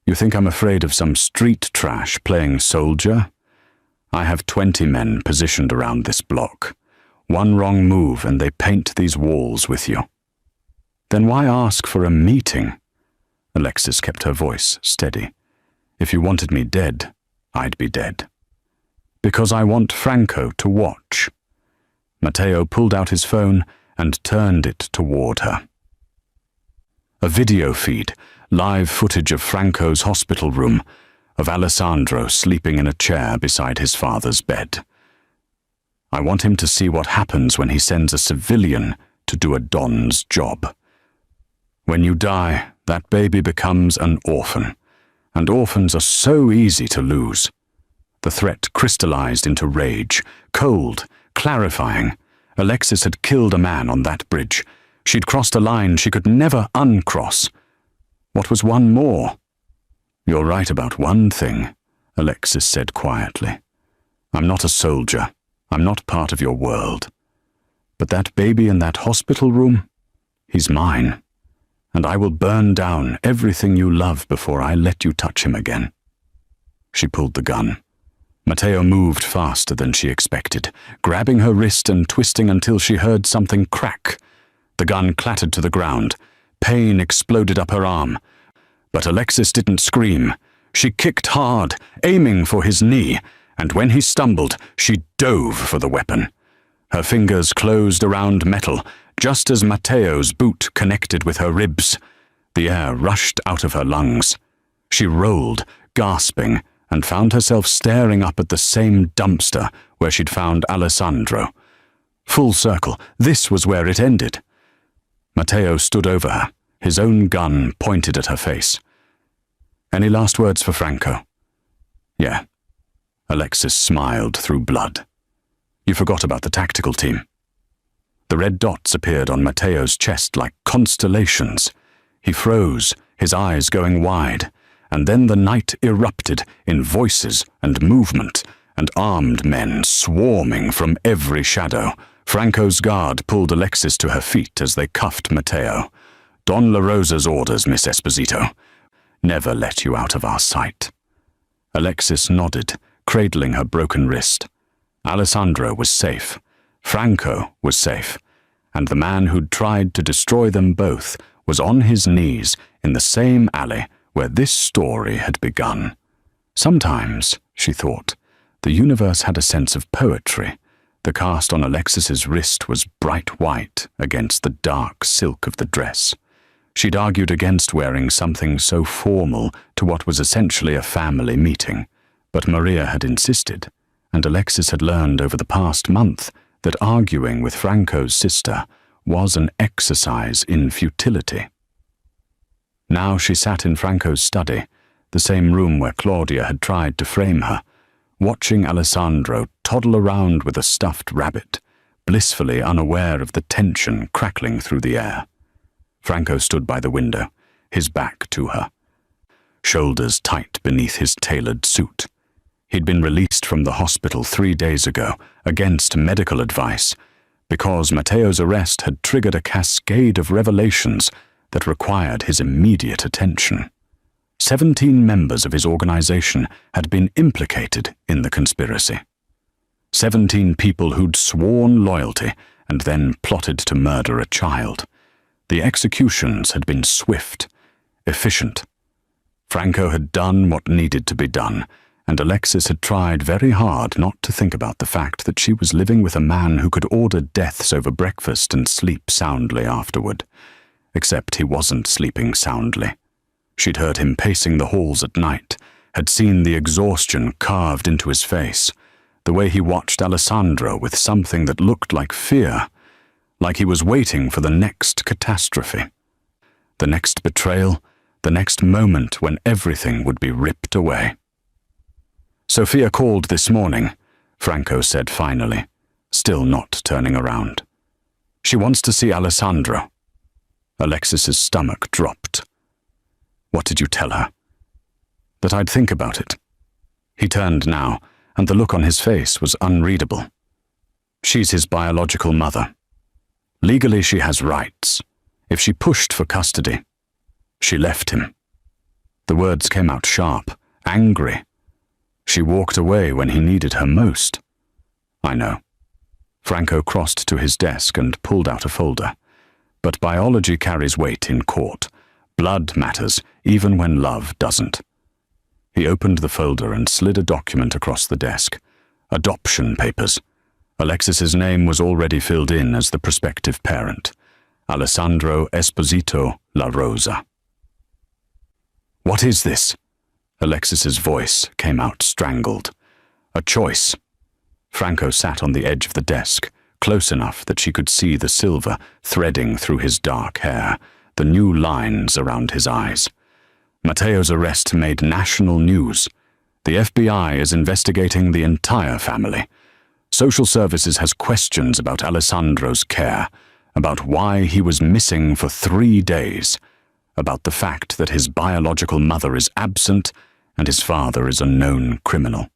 you think I'm afraid of some street trash playing soldier? I have 20 men positioned around this block. One wrong move and they paint these walls with you." "Then why ask for a meeting?" Alexis kept her voice steady. "If you wanted me dead, I'd be dead." "Because I want Franco to watch." Matteo pulled out his phone and turned it toward her. A video feed, live footage of Franco's hospital room, of Alessandro sleeping in a chair beside his father's bed. "I want him to see what happens when he sends a civilian to do a Don's job. When you die, that baby becomes an orphan, and orphans are so easy to lose." The threat crystallized into rage, cold, clarifying. Alexis had killed a man on that bridge. She'd crossed a line she could never uncross. What was one more? "You're right about one thing," Alexis said quietly. "I'm not a soldier. I'm not part of your world. But that baby in that hospital room, he's mine. And I will burn down everything you love before I let you touch him again." She pulled the gun. Matteo moved faster than she expected, grabbing her wrist and twisting until she heard something crack. The gun clattered to the ground. Pain exploded up her arm. But Alexis didn't scream. She kicked hard, aiming for his knee, and when he stumbled, she dove for the weapon. Her fingers closed around metal, just as Matteo's boot connected with her ribs. The air rushed out of her lungs. She rolled, gasping, and found herself staring up at the same dumpster where she'd found Alessandro. Full circle, this was where it ended. Matteo stood over her, his own gun pointed at her face. "Any last words for Franco?" "Yeah." Alexis smiled through blood. "You forgot about the tactical team." The red dots appeared on Matteo's chest like constellations. He froze, his eyes going wide, and then the night erupted in voices and movement, and armed men swarming from every shadow. Franco's guard pulled Alexis to her feet as they cuffed Matteo. "Don La Rosa's orders, Miss Esposito. Never let you out of our sight." Alexis nodded, cradling her broken wrist. Alessandro was safe. Franco was safe. And the man who'd tried to destroy them both was on his knees in the same alley where this story had begun. Sometimes, she thought, the universe had a sense of poetry. The cast on Alexis's wrist was bright white against the dark silk of the dress. She'd argued against wearing something so formal to what was essentially a family meeting, but Maria had insisted, and Alexis had learned over the past month that arguing with Franco's sister was an exercise in futility. Now she sat in Franco's study, the same room where Claudia had tried to frame her, watching Alessandro toddle around with a stuffed rabbit, blissfully unaware of the tension crackling through the air. Franco stood by the window, his back to her, shoulders tight beneath his tailored suit. He'd been released from the hospital 3 days ago, against medical advice, because Matteo's arrest had triggered a cascade of revelations that required his immediate attention. 17 members of his organization had been implicated in the conspiracy. 17 people who'd sworn loyalty and then plotted to murder a child. The executions had been swift, efficient. Franco had done what needed to be done, and Alexis had tried very hard not to think about the fact that she was living with a man who could order deaths over breakfast and sleep soundly afterward. Except he wasn't sleeping soundly. She'd heard him pacing the halls at night, had seen the exhaustion carved into his face, the way he watched Alessandro with something that looked like fear, like he was waiting for the next catastrophe, the next betrayal, the next moment when everything would be ripped away. "Sophia called this morning," Franco said finally, still not turning around. "She wants to see Alessandro." Alexis's stomach dropped. "What did you tell her?" "That I'd think about it." He turned now, and the look on his face was unreadable. She's his biological mother. Legally, she has rights. If she pushed for custody, she left him. The words came out sharp, angry. She walked away when he needed her most. I know. Franco crossed to his desk and pulled out a folder. But biology carries weight in court. Blood matters, even when love doesn't. He opened the folder and slid a document across the desk. Adoption papers. Alexis's name was already filled in as the prospective parent. Alessandro Esposito La Rosa. What is this? Alexis's voice came out strangled. A choice. Franco sat on the edge of the desk, close enough that she could see the silver threading through his dark hair, the new lines around his eyes. Matteo's arrest made national news. The FBI is investigating the entire family. Social Services has questions about Alessandro's care, about why he was missing for 3 days, about the fact that his biological mother is absent and his father is a known criminal.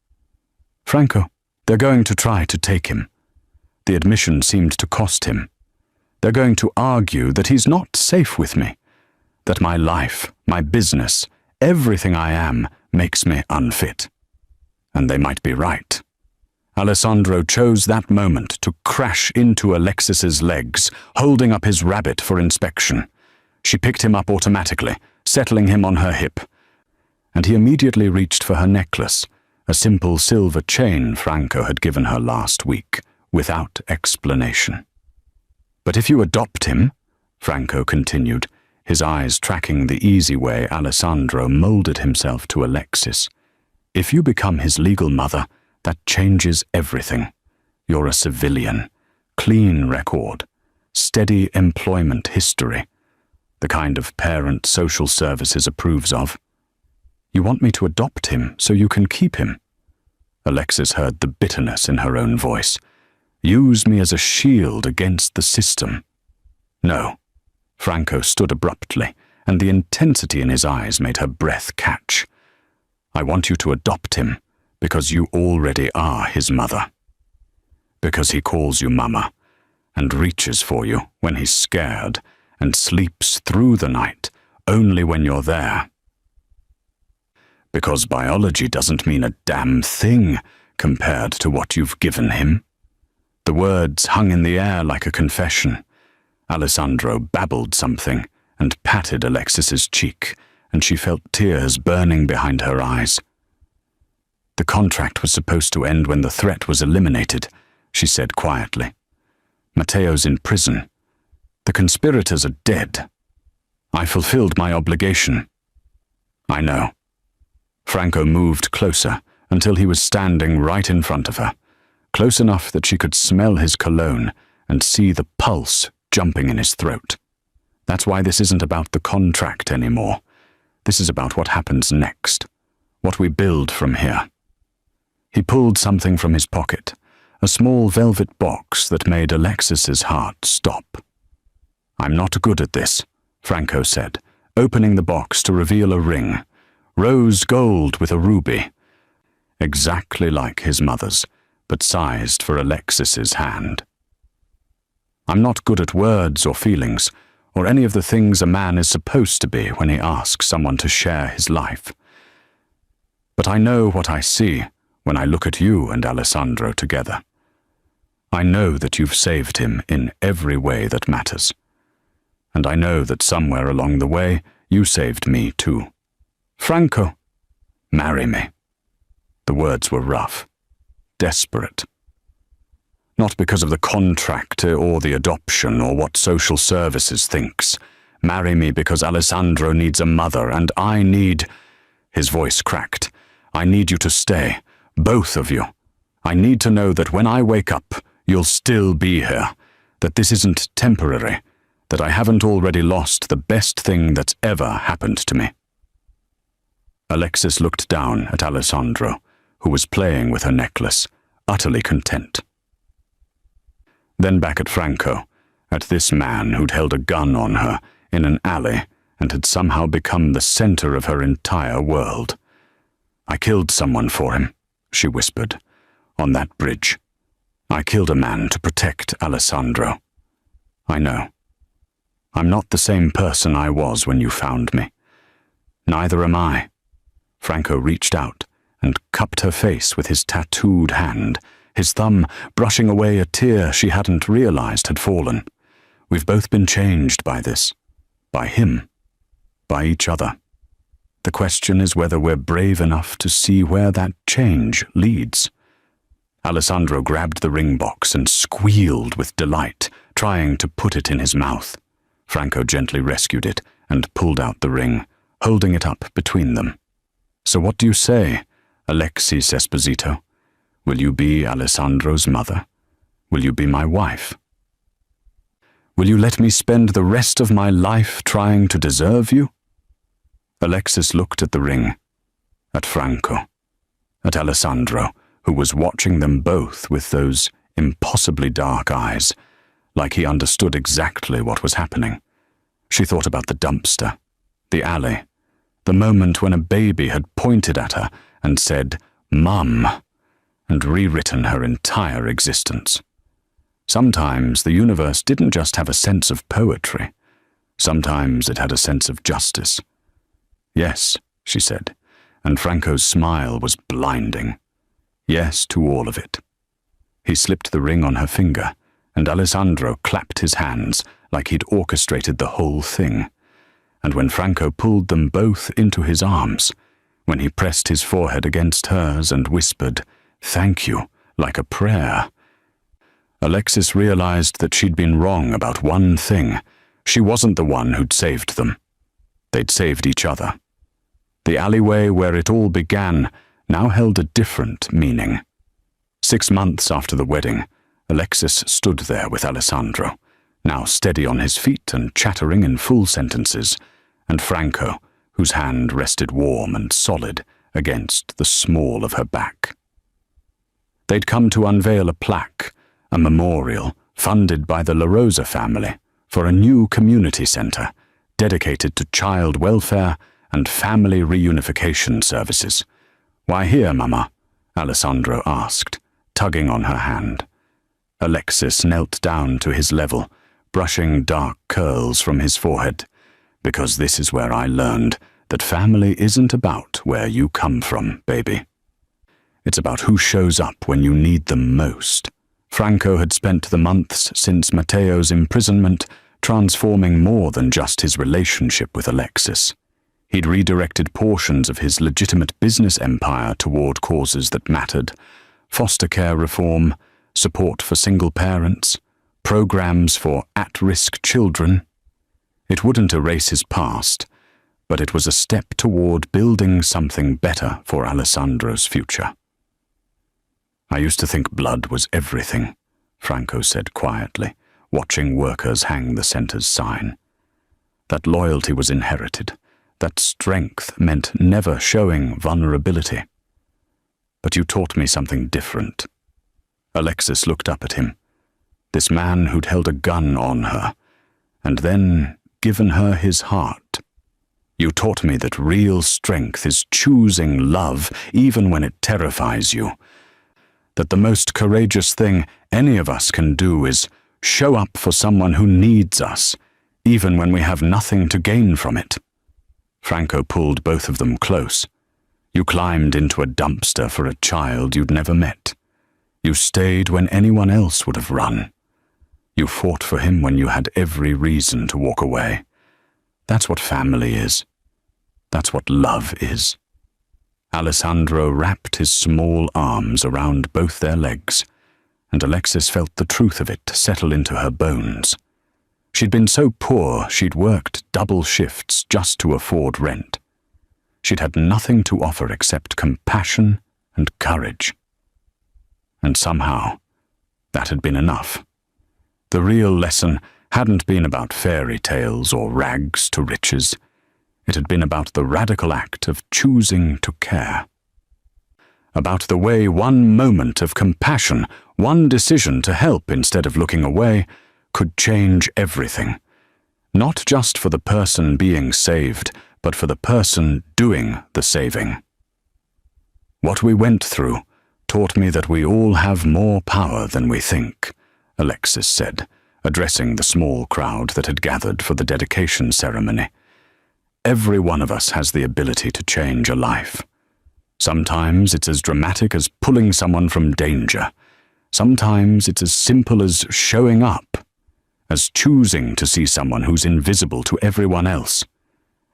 Franco, they're going to try to take him. The admission seemed to cost him. They're going to argue that he's not safe with me, that my life, my business, everything I am makes me unfit. And they might be right. Alessandro chose that moment to crash into Alexis's legs, holding up his rabbit for inspection. She picked him up automatically, settling him on her hip, and he immediately reached for her necklace, a simple silver chain Franco had given her last week, without explanation. But if you adopt him, Franco continued, his eyes tracking the easy way Alessandro molded himself to Alexis, if you become his legal mother, that changes everything. You're a civilian, clean record, steady employment history, the kind of parent Social Services approves of. You want me to adopt him so you can keep him? Alexis heard the bitterness in her own voice. Use me as a shield against the system. No. Franco stood abruptly, and the intensity in his eyes made her breath catch. I want you to adopt him, because you already are his mother. Because he calls you Mama, and reaches for you when he's scared, and sleeps through the night, only when you're there. Because biology doesn't mean a damn thing compared to what you've given him. The words hung in the air like a confession. Alessandro babbled something and patted Alexis's cheek, and she felt tears burning behind her eyes. The contract was supposed to end when the threat was eliminated, she said quietly. Matteo's in prison. The conspirators are dead. I fulfilled my obligation. I know. Franco moved closer until he was standing right in front of her, close enough that she could smell his cologne and see the pulse jumping in his throat. That's why this isn't about the contract anymore. This is about what happens next, what we build from here. He pulled something from his pocket, a small velvet box that made Alexis's heart stop. I'm not good at this, Franco said, opening the box to reveal a ring, rose gold with a ruby, exactly like his mother's, but sized for Alexis's hand. I'm not good at words or feelings, or any of the things a man is supposed to be when he asks someone to share his life. But I know what I see when I look at you and Alessandro together. I know that you've saved him in every way that matters. And I know that somewhere along the way, you saved me too. Franco, marry me. The words were rough, desperate. Not because of the contract or the adoption or what Social Services thinks. Marry me because Alessandro needs a mother and I need... His voice cracked. I need you to stay. Both of you. I need to know that when I wake up, you'll still be here, that this isn't temporary, that I haven't already lost the best thing that's ever happened to me. Alexis looked down at Alessandro, who was playing with her necklace, utterly content. Then back at Franco, at this man who'd held a gun on her in an alley and had somehow become the center of her entire world. I killed someone for him, she whispered, on that bridge. I killed a man to protect Alessandro. I know. I'm not the same person I was when you found me. Neither am I. Franco reached out and cupped her face with his tattooed hand, his thumb brushing away a tear she hadn't realized had fallen. We've both been changed by this. By him. By each other. The question is whether we're brave enough to see where that change leads. Alessandro grabbed the ring box and squealed with delight, trying to put it in his mouth. Franco gently rescued it and pulled out the ring, holding it up between them. So what do you say, Alexis Esposito? Will you be Alessandro's mother? Will you be my wife? Will you let me spend the rest of my life trying to deserve you? Alexis looked at the ring, at Franco, at Alessandro, who was watching them both with those impossibly dark eyes, like he understood exactly what was happening. She thought about the dumpster, the alley, the moment when a baby had pointed at her and said, "Mum," and rewritten her entire existence. Sometimes the universe didn't just have a sense of poetry. Sometimes it had a sense of justice. "Yes," she said, and Franco's smile was blinding. Yes to all of it. He slipped the ring on her finger, and Alessandro clapped his hands like he'd orchestrated the whole thing. And when Franco pulled them both into his arms, when he pressed his forehead against hers and whispered, "Thank you," like a prayer, Alexis realized that she'd been wrong about one thing. She wasn't the one who'd saved them. They'd saved each other. The alleyway where it all began now held a different meaning. 6 months after the wedding, Alexis stood there with Alessandro, now steady on his feet and chattering in full sentences, and Franco, whose hand rested warm and solid against the small of her back. They'd come to unveil a plaque, a memorial funded by the La Rosa family for a new community center dedicated to child welfare and family reunification services. "Why here, Mama?" Alessandro asked, tugging on her hand. Alexis knelt down to his level, brushing dark curls from his forehead. "Because this is where I learned that family isn't about where you come from, baby. It's about who shows up when you need them most." Franco had spent the months since Matteo's imprisonment transforming more than just his relationship with Alexis. He'd redirected portions of his legitimate business empire toward causes that mattered: foster care reform, support for single parents, programs for at-risk children. It wouldn't erase his past, but it was a step toward building something better for Alessandro's future. "I used to think blood was everything," Franco said quietly, watching workers hang the center's sign. That loyalty was inherited. That strength meant never showing vulnerability. "But you taught me something different." Alexis looked up at him. This man who'd held a gun on her, and then given her his heart. "You taught me that real strength is choosing love even when it terrifies you. That the most courageous thing any of us can do is show up for someone who needs us, even when we have nothing to gain from it." Franco pulled both of them close. "You climbed into a dumpster for a child you'd never met. You stayed when anyone else would have run. You fought for him when you had every reason to walk away. That's what family is. That's what love is." Alessandro wrapped his small arms around both their legs, and Alexis felt the truth of it settle into her bones. She'd been so poor she'd worked double shifts just to afford rent. She'd had nothing to offer except compassion and courage. And somehow, that had been enough. The real lesson hadn't been about fairy tales or rags to riches. It had been about the radical act of choosing to care. About the way one moment of compassion, one decision to help instead of looking away, could change everything. Not just for the person being saved, but for the person doing the saving. What we went through taught me that we all have more power than we think," Alexis said, addressing the small crowd that had gathered for the dedication ceremony. "Every one of us has the ability to change a life. Sometimes it's as dramatic as pulling someone from danger. Sometimes it's as simple as showing up, as choosing to see someone who's invisible to everyone else,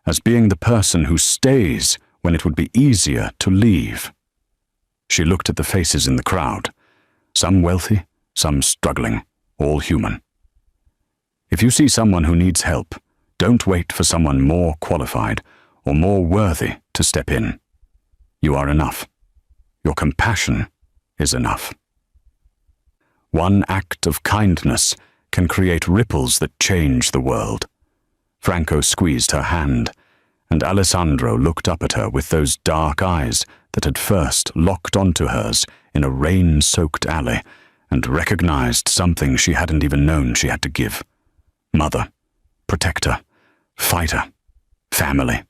as being the person who stays when it would be easier to leave." She looked at the faces in the crowd, some wealthy, some struggling, all human. If you see someone who needs help, don't wait for someone more qualified or more worthy to step in. You are enough. Your compassion is enough. One act of kindness can create ripples that change the world. Franco squeezed her hand, and Alessandro looked up at her with those dark eyes that had first locked onto hers in a rain-soaked alley and recognized something she hadn't even known she had to give. Mother, protector, fighter, family.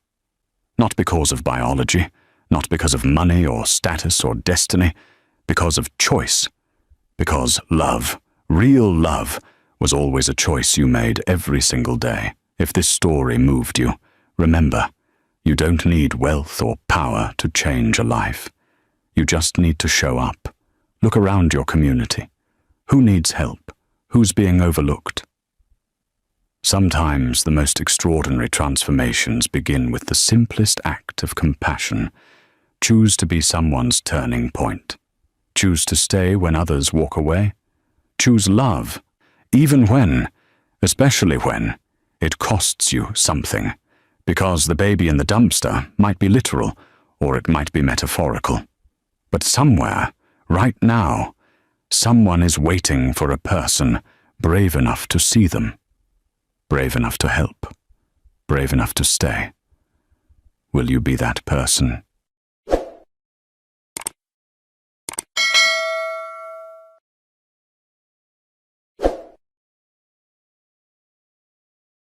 Not because of biology, not because of money or status or destiny, because of choice. Because love, real love, was always a choice you made every single day. If this story moved you, remember, you don't need wealth or power to change a life. You just need to show up. Look around your community. Who needs help? Who's being overlooked? Sometimes the most extraordinary transformations begin with the simplest act of compassion. Choose to be someone's turning point. Choose to stay when others walk away. Choose love, even when, especially when, it costs you something. Because the baby in the dumpster might be literal, or it might be metaphorical. But somewhere, right now, someone is waiting for a person brave enough to see them. Brave enough to help. Brave enough to stay. Will you be that person?